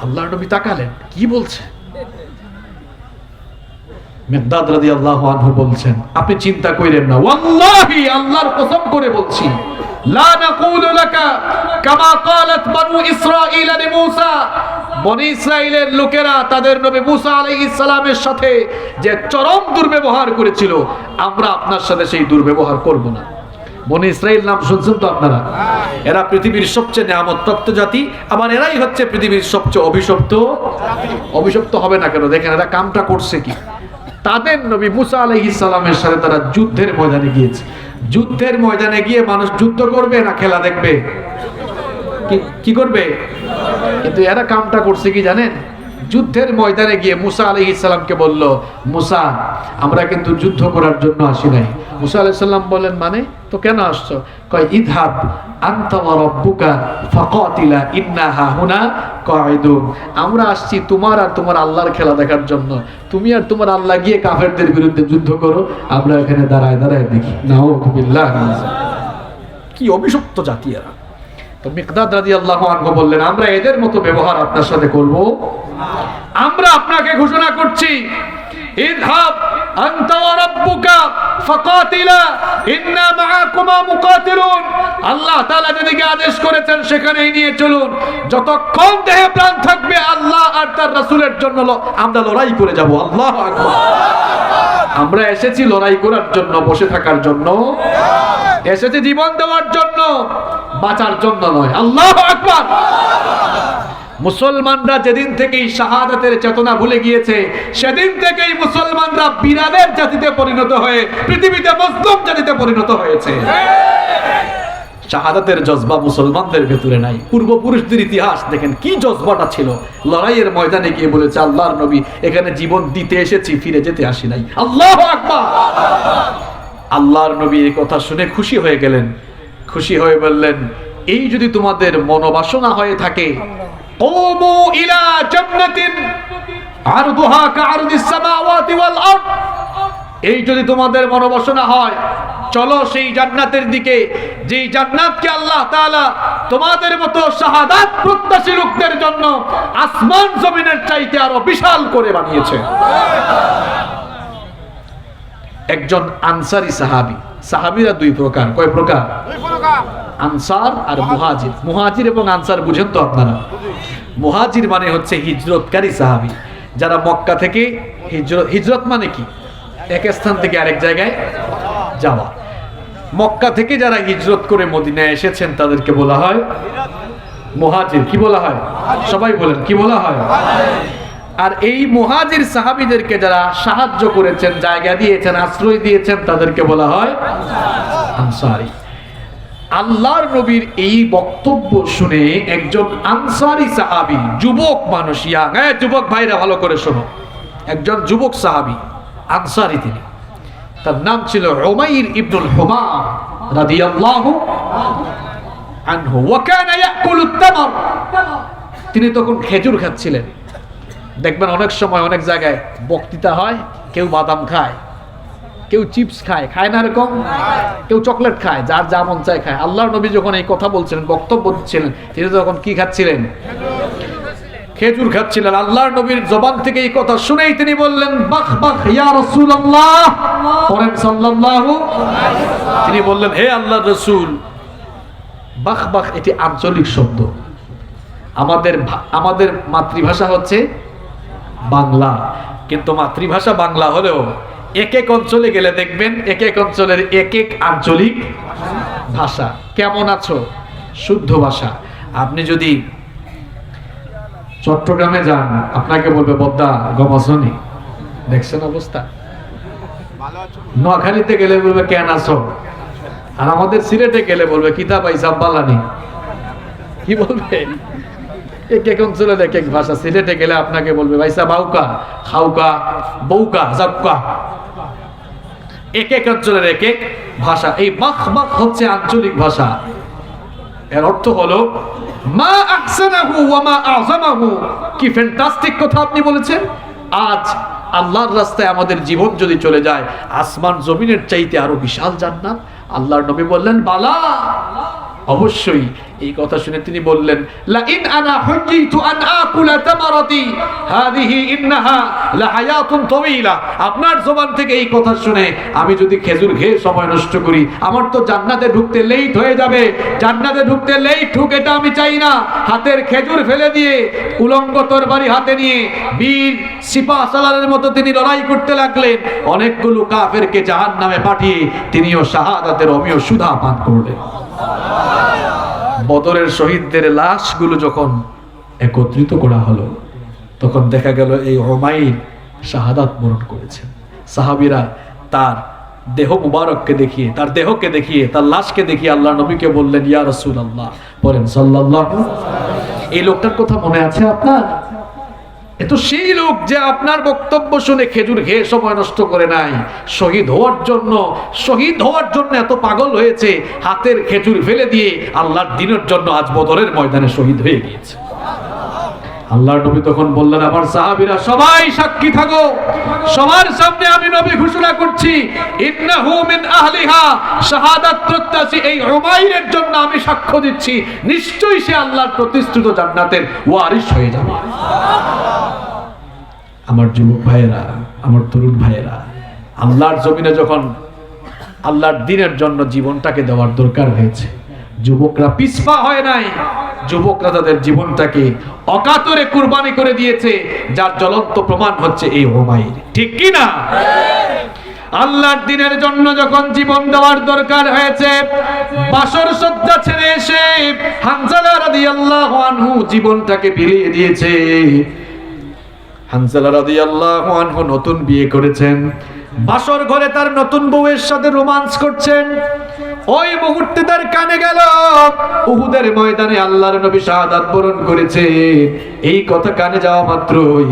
আল্লাহর নবী তাকালেন, কি বলছে? মিকদাদ রাদিয়াল্লাহু আনহু বলছেন, আপনি চিন্তা কইরেন না, ওয়াল্লাহি আল্লাহর কসম করে বলছি, লা নাকুলু লাকা কামা ক্বালাত বনু ইসরাঈল লিমূসা, বনি ইসরাইলের লোকেরা তাদের নবী মুসা আলাইহিস সালামের সাথে যে চরম দুর্ব্যবহার করেছিল, আমরা আপনার সাথে সেই দুর্ব্যবহার করব না। বনি ইসরাইল নাম শুনছেন তো আপনারা? এরা পৃথিবীর সবচেয়ে নিয়ামতপ্রাপ্ত জাতি, আবার এরাই হচ্ছে পৃথিবীর সবচেয়ে অভিশপ্ত। অভিশপ্ত হবে না কেন? দেখেন এরা কামটা করছে কি। তাদের নবী মুসা আলাইহিস সালামের সাথে তারা যুদ্ধের ময়দানে গিয়েছে। যুদ্ধের ময়দানে গিয়ে মানুষ যুদ্ধ করবে না খেলা দেখবে? কি করবে? কিন্তু এরা কামটা করছে কি জানেন? যুদ্ধের ময়দানে গিয়ে মুসা আলাইহিস সালামকে বলল, মুসা আমরা কিন্তু যুদ্ধ করার জন্য আসি নাই। মুসা আলাইহিস সালাম বলেন, মানে তো কেন আসছো? কয় ইযহাব আনতা ওয়া রাব্বুকা ফাকাতিলা ইন্না হাহুনা কাঈদুন, আমরা আসছি তোমার আর তোমার আল্লাহর খেলা দেখার জন্য, তুমি আর তোমার আল্লাহ গিয়ে কাফেরদের বিরুদ্ধে যুদ্ধ করো, আমরা এখানে দাঁড়ায় দাঁড়ায় দেখি। নাউযুবিল্লাহ। কি অভিশপ্ত জাতি এরা। তো মিকদাদ রাদিয়াল্লাহু আনহু বললেন, আমরা এদের মতো ব্যবহার আপনার সাথে করব? আমরা আপনাকে ঘোষণা করছি, ইযহাব আনতা ওয়া রাব্বুকা ফাকাতিলা ইন্না মাআকুমা মুকাতিলুন, আল্লাহ তাআলা যেদিকে আদেশ করেছেন সেখানেই নিয়ে চলুন, যতক্ষণ দেহে প্রাণ থাকবে আল্লাহ আর তার রাসূলের জন্য আমরা লড়াই করে যাব। আল্লাহু আকবার। আমরা এসেছি লড়াই করার জন্য, বসে থাকার জন্য এসেছি, জীবন দেওয়ার জন্য, বাঁচার জন্য নয়। আল্লাহু আকবার। মুসলমানরা যেদিন থেকেই শাহাদাতের চেতনা ভুলে গিয়েছে, সেদিন থেকেই মুসলমানরা বিড়ালের জাতিতে পরিণত হয়ে পৃথিবীতে মজলুম জাতিতে পরিণত হয়েছে। শাহাদাতের জজবা মুসলমানদের ভেতরে নাই। পূর্বপুরুষদের ইতিহাস দেখেন, কি জজবাটা ছিল। লড়াইয়ের ময়দানে গিয়ে বলেছে, আল্লাহর নবী এখানে জীবন দিতে এসেছি, ফিরে যেতে আসি নাই। আল্লাহু আকবার। আল্লাহর নবী এই কথা শুনে খুশি হয়ে গেলেন। খুশি হয়ে বললেন, এই যদি তোমাদের মনোবাসনা হয়ে থাকে, কুমু ইলা জান্নাতিন আরদুহা কাআরদিস সামাওয়াতি ওয়াল আরদ, এই যদি তোমাদের মনোবাসনা হয়, চলো সেই জান্নাতের দিকে, যেই জান্নাতকে আল্লাহ তাআলা তোমাদের মতো শাহাদাত প্রত্যাশী লোকদের জন্য আসমান জমিনের চাইতে আরো বিশাল করে বানিয়েছে। একজন আনসারী সাহাবী, সাহাবীরা দুই প্রকার। কয় প্রকার? আনসার আর মুহাজির। মুহাজির এবং আনসার বুঝেন তো আপনারা? মুহাজির মানে হচ্ছে হিজরতকারী সাহাবী, যারা মক্কা থেকে হিজরত মানে কি? এক স্থান থেকে আরেক জায়গায় যাওয়া। মক্কা থেকে যারা হিজরত করে মদিনায় এসেছেন তাদেরকে বলা হয় মুহাজির। কি বলা হয়? সবাই বলেন, কি বলা হয়? আর এই মুহাজির সাহাবীদেরকে যারা সাহায্য করেছেন, জায়গা দিয়েছেন, আশ্রয় দিয়েছেন, তাদেরকে বলা হয় আনসারী। আল্লাহর নবীর এই বক্তব্য শুনে একজন আনসারী সাহাবী, যুবক মানুষ, যুবক ভাইরা ভালো করে শোনো, একজন যুবক সাহাবী আনসারী, তিনি, তার নাম ছিল উমাইর ইবনুল হুমাম রাদিয়াল্লাহু আনহু। ওয়া কানা ইয়াকুলুত তামর, তিনি তখন খেজুর খাচ্ছিলেন। দেখবেন অনেক সময় অনেক জায়গায় বক্তৃতা হয়, কেউ বাদাম খায়, কেউ চিপস খায়, খায় না এরকম? কেউ চকলেট খায়, যার যা মন চায় খায়। আল্লাহর নবী যখন এই কথা বলছিলেন, বক্তব্য দিচ্ছিলেন, তিনি তখন কি খাচ্ছিলেন? খেজুর খাচ্ছিলেন। আল্লাহর নবীর জবান থেকে এই কথা শুনেই তিনি বললেন, বাখ বাখ ইয়া রাসূলুল্লাহ, পড়েন সাল্লাল্লাহু। তিনি বললেন, হে আল্লাহর রাসূল। বাখ বাখ এটি আঞ্চলিক শব্দ। আমাদের মাতৃভাষা হচ্ছে বাংলা, কিন্তু মাতৃভাষা বাংলা হলেও এক এক অঞ্চলে গেলে দেখবেন এক এক অঞ্চলের এক এক আঞ্চলিক ভাষা। কেমন আছো? শুদ্ধ ভাষা। আপনি যদি চট্টগ্রামে যান, আপনাকে বলবে বদ্দা গমাসনি, দেখছেন অবস্থা। নোয়াখালীতে গেলে বলবে কেন আছো, আর আমাদের সিলেটে গেলে বলবে কিতাব আইসাব বালানি। কি বলবে? এক এক অঞ্চলের এক এক ভাষা। সিলেটে গেলে আপনাকে বলবে ভাইসা বাউকা, খাউকা, বউকা, জাক্কা। এক এক অঞ্চলের এক এক ভাষা। এই বাখ বাখ হচ্ছে আঞ্চলিক ভাষা। এর অর্থ হলো মা আকসানাহু ওয়া মা আযমাহু। কি ফ্যান্টাস্টিক কথা আপনি বলেছেন। আজ আল্লাহর রাস্তায় আমাদের জীবন যদি চলে যায়, আসমান জমিনের চাইতে আরো বিশাল জান্নাত, আল্লাহর নবী বললেন, বালা, অবশ্যই। এই কথা শুনে তিনি বললেন, লা ইন আনা হুজ্জিতু আন আকুলা তামারাতি হাদিহি ইন্নাহা লাহায়াতুন তাওয়িলা। আপনার জবান থেকে এই কথা শুনে আমি যদি খেজুর খেয়ে সময় নষ্ট করি, আমার তো জান্নাতে ঢুকতে লেট হয়ে যাবে। জান্নাতে ঢুকতে লেট ঢুক, এটা আমি চাই না। হাতের খেজুর ফেলে দিয়ে উলঙ্গ তরবারি হাতে নিয়ে বীর সিপাহ সালারের মতো তিনি লড়াই করতে লাগলেন। অনেকগুলো কাফেরকে জাহান্নামে পাঠিয়ে তিনিও শাহাদাতের অমীয় সুধা পান করলেন। বদরের শহীদদের লাশগুলো যখন একত্রিত করা হলো, তখন দেখা গেল এই উমাইর শাহাদাত বরণ করেছেন। সাহাবীরা তার দেহ মুবারককে দেখিয়ে, তার দেহকে দেখিয়ে, তার লাশকে দেখিয়ে আল্লাহর নবীকে বললেন, ইয়া রাসূলুল্লাহ, বলেন সাল্লাল্লাহু। এই লোকটার কথা মনে আছে আপনার? এ তো সেই লোক যে আপনার বক্তব্য শুনে খেজুর খেয়ে সময় নষ্ট করে নাই, শহীদ হওয়ার জন্য এত পাগল হয়েছে, হাতের খেজুর ফেলে দিয়ে আল্লাহর দ্বীনের জন্য আজ বদরের ময়দানে শহীদ হয়ে গিয়েছে। আল্লাহর নবী তখন বললেন, আমার সাহাবীরা সবাই সাক্ষী থাকো, সবার সামনে আমি নবী ঘোষণা করছি, ইন্নাহু মিন আহলিহা, শাহাদাত প্রত্যাশী এই উমাইরের জন্য আমি সাক্ষ্য দিচ্ছি, নিশ্চয়ই সে আল্লাহর প্রতিষ্ঠিত জান্নাতের ওয়ারিস হয়ে যাবে। আমার যুবক ভাইয়েরা, আমার তরুণ ভাইয়েরা, আল্লাহর জমিনে যখন আল্লাহর দ্বীনের জন্য জীবনটাকে দেওয়ার দরকার হয়েছে, যুবকরা পিছপা হয় নাই। যুবকরা তাদের জীবনটাকে অকাতরে কুরবানি করে দিয়েছে, যার জ্বলন্ত প্রমাণ হচ্ছে এই উমাইর। ঠিক কি না? আল্লাহর দ্বীনের জন্য যখন জীবন দেওয়ার দরকার হয়েছে, বাসর সজ্জা ছেড়ে এসে হানজালা রাদিয়াল্লাহু আনহু জীবনটাকে বিলিয়ে দিয়েছে। হানজালা রাদিয়াল্লাহু আনহু নতুন বিয়ে করেছেন, বাসর ঘরে তার নতুন বউয়ের সাথে রোমান্স করছেন। ওই মুহূর্তে তার কানে গেল উহুদের ময়দানে আল্লাহর নবী শাহাদাত বরণ করেছে। এই কথা কানে যাওয়া মাত্রই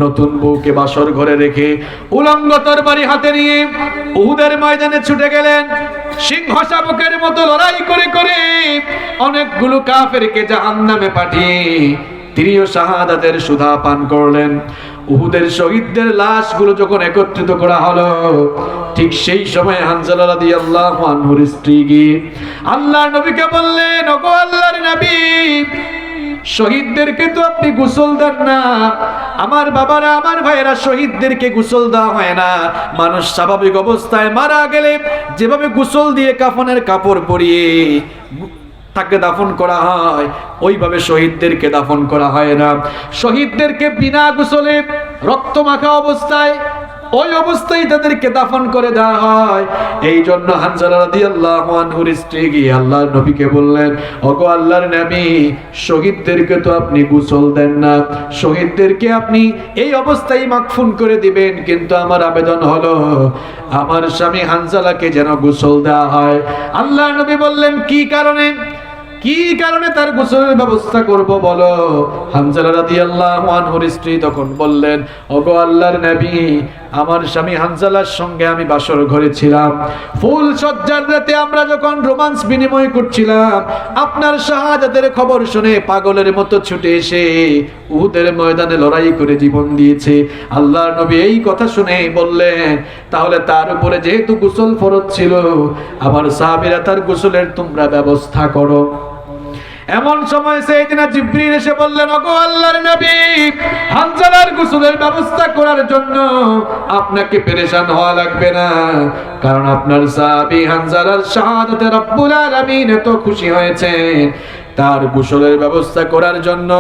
নতুন বউকে বাসর ঘরে রেখে উলঙ্গ তরবারি হাতে নিয়ে উহুদের ময়দানে ছুটে গেলেন। সিংহ শাবকের মতো লড়াই করে করে অনেকগুলো কাফেরকে জাহান্নামে পাঠিয়ে তিনিও শাহাদাতের সুধা পান করলেন। উহুদের শহীদদের লাশগুলো যখন একত্রিত করা হলো, ঠিক সেই সময় হানজালা রাদিয়াল্লাহু আনহুর স্ত্রী গিয়ে আল্লাহর নবীকে বললেন, ওগো আল্লাহর নবী, শহীদদেরকে তো আপনি গোসল দেন না। আমার বাবারা, আমার ভাইয়েরা, শহীদদেরকে গোসল দেওয়া হয় না। মানুষ স্বাভাবিক অবস্থায় মারা গেলে যেভাবে গোসল দিয়ে কাফনের কাপড় পরিয়ে তাকে দাফন করা হয়, ওইভাবে শহীদদেরকে দাফন করা হয় না। শহীদদেরকে বিনা গোসলে রক্ত মাখা অবস্থায়, ওই অবস্থায় তাদেরকে দাফন করে দেওয়া হয়। এই জন্য হানজালা রাদিয়াল্লাহু আনহুর স্ত্রী গিয়ে আল্লাহর নবীকে বললেন, ওগো আল্লাহর নবী, শহীদদেরকে তো আপনি গোসল দেন না, শহীদদেরকে আপনি এই অবস্থায় মাকফুন করে দিবেন, কিন্তু আমার আবেদন হলো আমার স্বামী হানজালাকে যেন গোসল দেওয়া হয়। আল্লাহর নবী বললেন, কি কারণে তার গোসলের ব্যবস্থা করব বলো। হানজালা রাদিয়াল্লাহু আনহুর স্ত্রী তখন বললেন, ওগো আল্লাহর নবী, আমার স্বামী হানজালার সঙ্গে আমি বাসর ঘরে ছিলাম। ফুল সজ্জার রাতে আমরা যখন রোমান্স বিনিময় করছিলাম, আপনার শাহাদাতের খবর শুনে পাগলের মতো ছুটে এসে উহুদের ময়দানে লড়াই করে জীবন দিয়েছে। আল্লাহর নবী এই কথা শুনে বললেন, তাহলে তার উপরে যেহেতু গোসল ফরজ ছিল, আমার সাহাবীরা তার গোসলের তোমরা ব্যবস্থা করো। এমন সময় সাইয়েদনা জিবরিল এসে বললেন, ওগো আল্লাহর নবী, হানজালার গোসলের ব্যবস্থা করার জন্য আপনাকে পেরেশান হওয়া লাগবে না, কারণ আপনার সাহাবী হানজালার শাহাদাতে রব্বুল আলামিন এত খুশি হয়েছেন। তার গোসলের ব্যবস্থা করার জন্য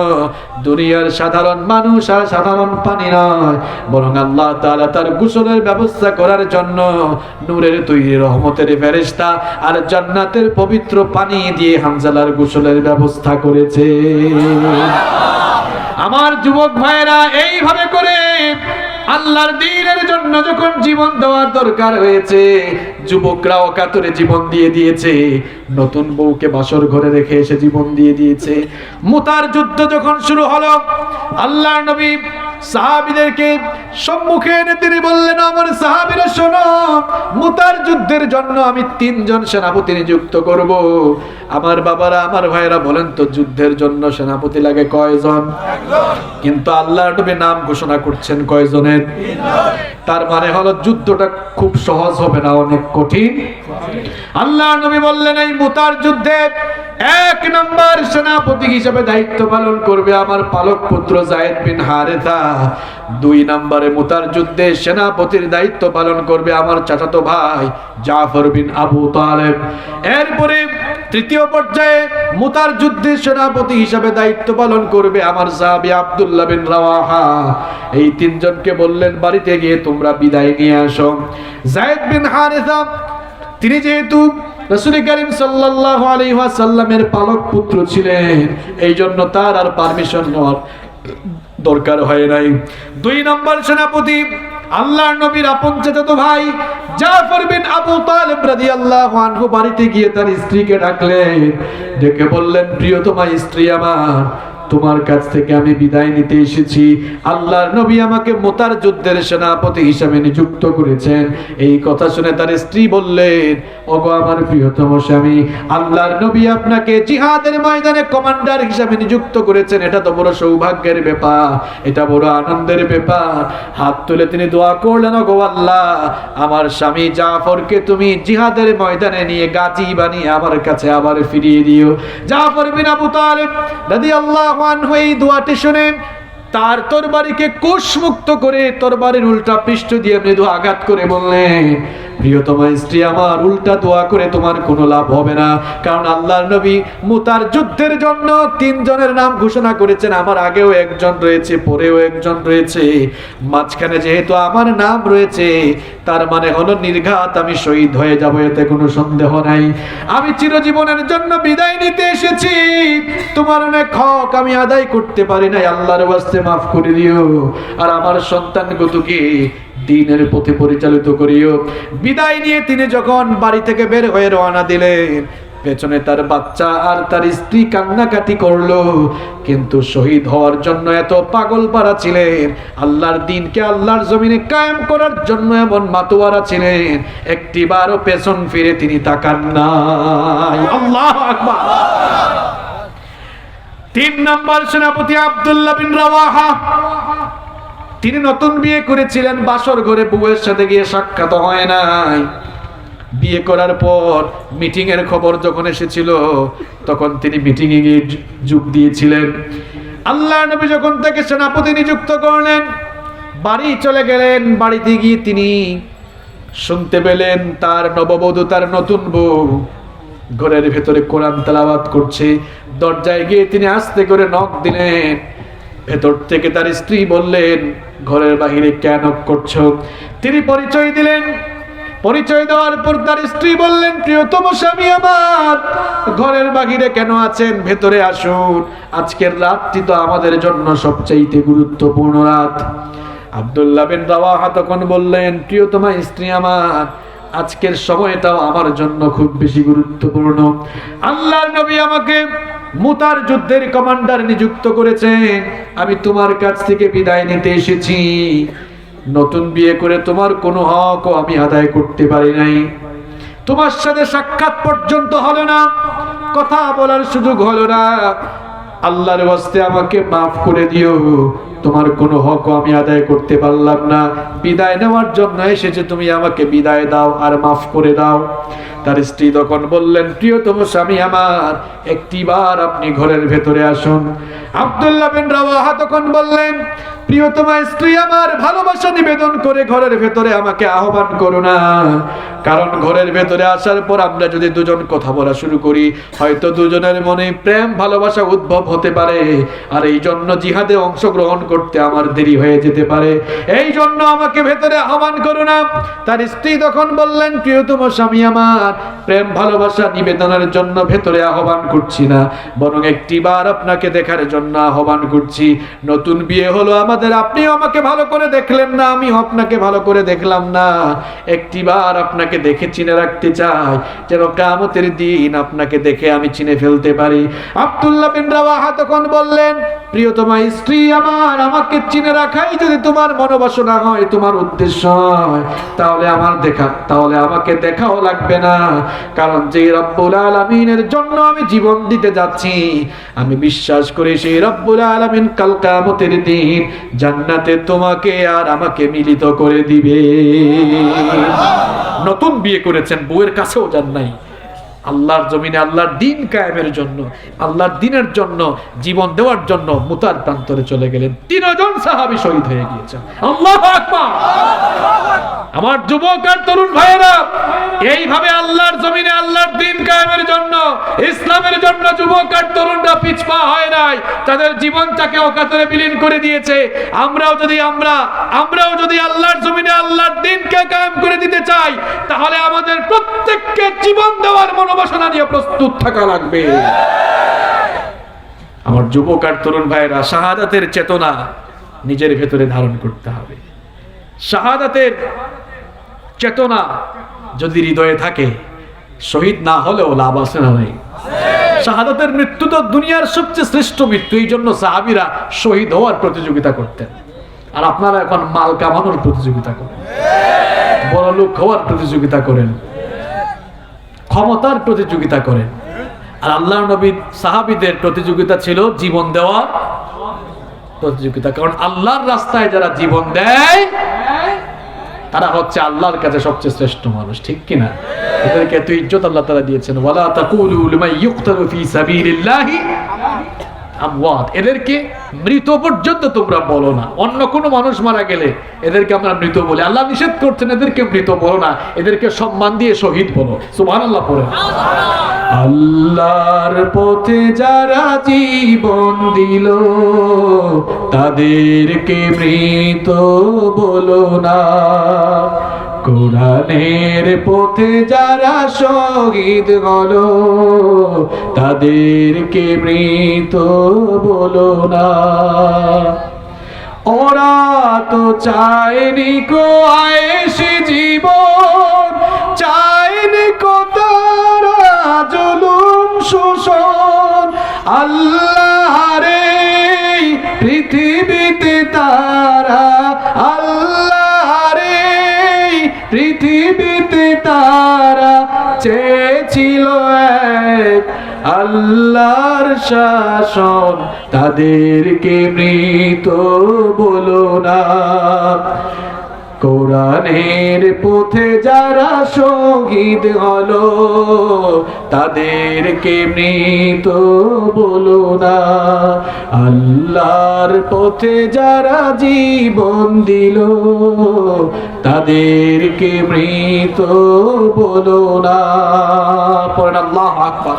দুনিয়ার সাধারণ মানুষ আর সাধারণ পানি নয়, বরং আল্লাহ তাআলা তার গোসলের ব্যবস্থা করার জন্য নূরের তৈরি রহমতের ফেরেশতা আর জান্নাতের পবিত্র পানি দিয়ে হানজালার গোসলের ব্যবস্থা করেছে। আমার যুবক ভাইরা, এইভাবে করে আল্লাহর দ্বীনের জন্য যখন জীবন দেওয়ার দরকার হয়েছে, যুবকরা অকাতরে জীবন দিয়ে দিয়েছে। নতুন বউকে বাসর ঘরে রেখে এসে জীবন দিয়ে দিয়েছে। মুতার যুদ্ধ যখন শুরু হলো, আল্লাহর নবী সাহাবীদেরকে সম্মুখে এনে তিনি বললেন, আমার সাহাবীরা শোনো, মুতার যুদ্ধের জন্য আমি 3 জন সেনাপতি নিযুক্ত করব। আমার বাবারা, আমার ভাইয়েরা, বলেন তো যুদ্ধের জন্য সেনাপতি লাগে কয়জন? কিন্তু আল্লাহর নবী নাম ঘোষণা করছেন কয়জনের? বলেন? তার মানে হলো যুদ্ধটা খুব সহজ হবে না, অনেক কঠিন। আল্লাহ নবী বললেন এই মুতার যুদ্ধে 1 নম্বর সেনাপতি হিসেবে দায়িত্ব পালন করবে আমার পালক পুত্র যায়েদ বিন হারেথা। 2 নম্বরে মুতার যুদ্ধে সেনাপতির দায়িত্ব পালন করবে আমার চাচাতো ভাই জাফর বিন আবু তালেব। এরপরে 3য় পর্যায়ে মুতার যুদ্ধে সেনাপতি হিসেবে দায়িত্ব পালন করবে আমার সাহাবী আব্দুল্লাহ বিন রাওয়াহা। এই 3 জনকে বললেন বাড়িতে গিয়ে তোমরা বিদায় নিয়ে আসো। যায়েদ বিন হারেথা তিনি যেহেতু রাসূল করিম সাল্লাল্লাহু আলাইহি ওয়াসাল্লামের পালক পুত্র ছিলেন, এই জন্য তার আর পারমিশন নেওয়ার দরকার হয় নাই। 2 নম্বর সেনাপতি আল্লাহর নবীর আপন চাচাতো ভাই জাফর বিন আবু তালেব রাদিয়াল্লাহু আনহু বাড়িতে গিয়ে তার স্ত্রীকে ডাকলেন, ডেকে বললেন প্রিয়তমা স্ত্রী আমার, তোমার কাছ থেকে আমি বিদায় নিতে এসেছি। আল্লাহর নবী আমাকে মুতার যুদ্ধের সেনাপতি হিসেবে নিযুক্ত করেছেন। এই কথা শুনে তার স্ত্রী বললেন, ওগো আমার প্রিয়তম স্বামী, আল্লাহর নবী আপনাকে জিহাদের ময়দানে কমান্ডার হিসেবে নিযুক্ত করেছেন। এটা তো বড় সৌভাগ্যের ব্যাপার, এটা বড় আনন্দের ব্যাপার। হাত তুলে তিনি দোয়া করলেন, ওগো আল্লাহ, আমার স্বামী জাফরকে তুমি জিহাদের ময়দানে নিয়ে গাজী বানিয়ে আমার কাছে আবার ফিরিয়ে দিও। জাফর বিন আবু তালেব রাদিয়াল্লাহু আনহু এই দোয়াটি শুনে তার তরবারিকে কোষমুক্ত করে তরবারির উল্টা পৃষ্ঠ দিয়ে মৃদু আঘাত করে বললেন, প্রিয়তমা স্ত্রী আমার, উল্টা দোয়া করে তোমার কোনো লাভ হবে না। কারণ আল্লাহর নবী মুতার যুদ্ধের জন্য 3 জনের নাম ঘোষণা করেছেন। আমার আগেও 1 জন রয়েছে, পরেও 1 জন রয়েছে, মাঝখানে যেহেতু আমার নাম রয়েছে তার মানে হলো নির্ঘাত আমি শহীদ হয়ে যাব, এতে কোনো সন্দেহ নাই। আমি চিরজীবনের জন্য বিদায় নিতে এসেছি, তোমার অনেক হক আমি আদায় করতে পারি নাই, আল্লাহর ওয়াস্তে মাফ করে দিও, আর আমার সন্তানগুলোকে দ্বীনের পথে পরিচালিত করিও। বিদায় নিয়ে তিনি যখন বাড়ি থেকে বের হয়ে রওনা দিলেন, পেছনে তার বাচ্চা আর তার স্ত্রী কান্নাকাটি করলো। কিন্তু শহীদ হওয়ার জন্য এত পাগল পারা ছিলেন, আল্লাহর দ্বীনকে আল্লাহর জমিনে কায়েম করার জন্য এমন মাতোয়ারা ছিলেন, একটিবারও পেছন ফিরে তিনি তাকান নাই। আল্লাহু আকবার। 3 নম্বর সেনাপতি আব্দুল্লাহ বিন রাওয়াহা, তিনি নতুন বিয়ে করেছিলেন, বাসর ঘরে বউয়ের সাথে গিয়ে সাক্ষাৎ হয় নাই। বিয়ে করার পর মিটিং এর খবর যখন এসেছিল তখন তিনি মিটিং এ গিয়ে যোগ দিয়েছিলেন। আল্লাহর নবী যখন তাকে সেনাপতি নিযুক্ত করলেন, বাড়ি চলে গেলেন। বাড়িতে গিয়ে তিনি শুনতে পেলেন তার নববধূ, তার নতুন বউ ঘরের ভেতরে কোরআন তেলাওয়াত করছে। দরজায় গিয়ে তিনি আস্তে করে নক দিলেন। ভেতর থেকে তার স্ত্রী বললেন, ঘরের বাহিরে কেন করছো? তিনি পরিচয় দিলেন। পরিচয় দেওয়ার পর তার স্ত্রী বললেন, প্রিয়তম স্বামী আমার, ঘরের বাহিরে কেন আছেন? ভেতরে আসুন, আজকের রাতটি তো আমাদের জন্য সবচাইতে গুরুত্বপূর্ণ রাত। আব্দুল্লাহ বিন রাওয়াহা তখন বললেন, প্রিয়তমা স্ত্রী আমার, আজকের সময়টাও আমার জন্য খুব বেশি গুরুত্বপূর্ণ। আল্লাহর নবী আমাকে মুতার যুদ্ধের কমান্ডার নিযুক্ত করেছেন, আমি তোমার কাছ থেকে বিদায় নিতে এসেছি। নতুন বিয়ে করে তোমার কোনো হক আমি আদায় করতে পারি নাই, তোমার সাথে সাক্ষাৎ পর্যন্ত হলো না, কথা বলার সুযোগ হলো না। আল্লাহর ওয়াস্তে আমাকে মাফ করে দিও, তোমার কোনো হক আমি আদায় করতে পারলাম না। বিদায় নেওয়ার জন্য এসেছে, তুমি আমাকে বিদায় দাও আর মাফ করে দাও। তার স্ত্রী তখন বললেন, প্রিয়তম স্বামী আমার, একটিবার আপনি ঘরের ভেতরে আসুন। আব্দুল্লাহ বিন রাওয়াহা তখন বললেন, প্রিয়তমা স্ত্রী আমার, ভালোবাসা নিবেদন করে ঘরের ভেতরে আমাকে আহ্বান করো না। কারণ ঘরের ভেতরে আসার পর আমরা যদি দুজন কথা বলা শুরু করি, হয়তো দুজনের মনে প্রেম ভালোবাসা উদ্ভব হতে পারে, আর এই জন্য জিহাদে অংশগ্রহণ করতে আমার দেরি হয়ে যেতে পারে, এই জন্য আমাকে ভেতরে আহ্বান করো না। তার স্ত্রী তখন বললেন, প্রিয়তম স্বামী আমার, প্রেম ভালোবাসা নিবেদনের জন্য ভেতরে আহ্বান করছি না, বরং একটিবার আপনাকে দেখার জন্য আহ্বান করছি। নতুন বিয়ে হলো আমাদের, আপনিও আমাকে ভালো করে দেখলেন না, আমিও আপনাকে ভালো করে দেখলাম না। একটিবার আপনাকে দেখে চিনে রাখতে চাই, যেন কিয়ামতের দিন আপনাকে দেখে আমি চিনে ফেলতে পারি। আব্দুল্লাহ বিন রাওয়াহা তখন বললেন, প্রিয়তমা স্ত্রী আমার, আমাকে চিনে রাখাই যদি তোমার মনোবাসনা হয়, তোমার উদ্দেশ্য হয়, তাহলে আমাকে দেখাও লাগবে না। কারণ যে রব্বুল আলামিনের জন্য আমি জীবন দিতে যাচ্ছি, আমি বিশ্বাস করি সেই রব্বুল আলামিন কাল কিয়ামতের দিন জান্নাতে তোমাকে আর আমাকে মিলিত করে দিবে। নতুন বিয়ে করেছেন, বউয়ের কাছেও যান নাই, আল্লাহর জমিনে আল্লাহর দিন কায়েমের জন্য, আল্লাহর দিনের জন্য জীবন দেওয়ার জন্য মুতার প্রান্তরে চলে গেলেন। 3 জন সাহাবী শহীদ হয়ে গিয়েছেন। আল্লাহু আকবার। আমার যুবক আর তরুণ ভাইয়েরা, এইভাবে আল্লাহর জমিনে আল্লাহর দিন কায়েমের জন্য, ইসলামের জন্য যুবক আর তরুণরা পিছপা হয় নাই, তাদের জীবনটাকে অকাতরে বিলীন করে দিয়েছে। আমরাও যদি আল্লাহর জমিনে আল্লাহর দিনকে কায়েম করে দিতে চাই, তাহলে আমাদের প্রত্যেককে জীবন দেওয়ার মনোবাসনা নিয়ে প্রস্তুত থাকা লাগবে। আমার যুবক আর তরুণ ভাইয়েরা, শাহাদাতের চেতনা নিজের ভেতরে ধারণ করতে হবে। শাহাদাতের চেতনা যদি হৃদয়ে থাকে, শহীদ না হলেও লাভ আছে না নাই? শাহাদাতের মৃত্যু তো দুনিয়ার সবচেয়ে শ্রেষ্ঠ মৃত্যু। এই জন্য সাহাবীরা শহীদ হওয়ার প্রতিযোগিতা করতেন। আর আপনারা এখন মাল কামানোর প্রতিযোগিতা করেন, বড় লোক হওয়ার প্রতিযোগিতা করেন, ক্ষমতার প্রতিযোগিতা করেন। আর আল্লাহর নবী সাহাবীদের প্রতিযোগিতা ছিল জীবন দেওয়ার প্রতিযোগিতা। কারণ আল্লাহর রাস্তায় যারা জীবন দেয়, তারা হচ্ছে আল্লাহর কাছে সবচেয়ে শ্রেষ্ঠ মানুষ, ঠিক কিনা? এদেরকে এত ইজ্জত আল্লাহ তাআলা দিয়েছেন, ওয়ালা তাকুলু লিমান ইউকতালু ফি সাবিলিল্লাহি আমওয়াত। এদেরকে মৃত পর্যন্ত তোমরা বলো না। অন্য কোনো মানুষ মারা গেলে এদেরকে আমরা মৃত বলি, আল্লাহ নিষেধ করছেন এদেরকে মৃত বলো না, এদেরকে সম্মান দিয়ে শহীদ বলো। সুবহানাল্লাহ পড়ে। আল্লাহর পথে যারা জীবন দিল, তাদেরকে মৃত বলো না। কোরআনের পথে যারা শহীদ হলো, তাদেরকে মৃত বলো না। ওরা তো চায়নি কো আয়েশি জীবন, চায়নি কো তারা জুলুম শোষণ। আল্লাহরে পৃথিবীতে তারা, আল্লাহরে পৃথিবীতে তারা চেয়েছিল এক আল্লাহর শাসন, তাদেরকে মৃত বলো না। কোরআনের পথে যারা শহীদ হলো, তাদেরকে মৃত বলো না। আল্লাহর পথে যারা জীবন দিল, তাদেরকে মৃত বলো না। পড়েন আল্লাহু আকবার।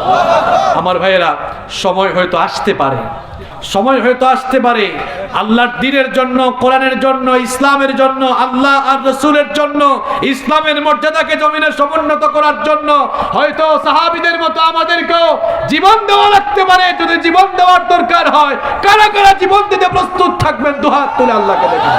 আমার ভাইয়েরা, সময় হয়তো আসতে পারে, সময় হয়তো আসতে পারে আল্লাহর দ্বীনের জন্য, কোরআনের জন্য, ইসলামের জন্য, আল্লাহ আর রাসূলের জন্য, ইসলামের মর্যাদাকে জমিনে সমুন্নত করার জন্য হয়তো সাহাবীদের মতো আমাদেরকেও জীবন দেওয়া লাগতে পারে। যদি জীবন দেওয়ার দরকার হয়, কারা কারা জীবন দিতে প্রস্তুত থাকবেন? দুহাত তুলে আল্লাহকে দেখেন।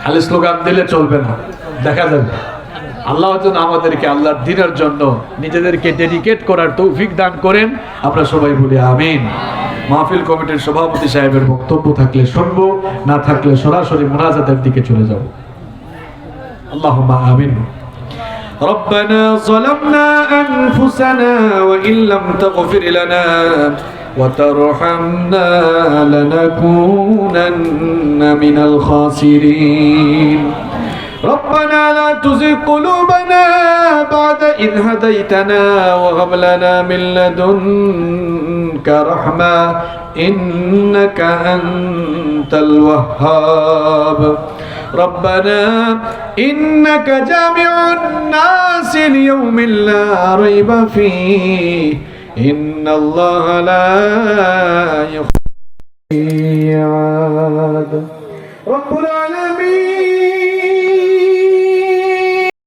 খালি স্লোগান দিলে চলবে না, দেখা যাবে। আল্লাহ যেন আমাদেরকে আল্লাহর দ্বীনের জন্য নিজেদেরকে ডেডিকেট করার তৌফিক দান করেন। আমরা সবাই বলি আমিন। মাহফিল কমিটির সভাপতি সাহেবের বক্তব্য থাকলে শুনবো, না থাকলে সরাসরি মুনাজাতের দিকে চলে যাব। আল্লাহুম্মা আমিন। ربنا ظلمنا أنفسنا وإن لم تغفر لنا وترحمنا لنكونن من الخاسرين ربنا لا تزغ قلوبنا بعد إذ هديتنا وهب لنا من لدنك رحمة إنك أنت الوهاب ربنا إنك جامع الناس ليوم لا ريب فيه إن الله لا يخلف الميعاد رب العالمين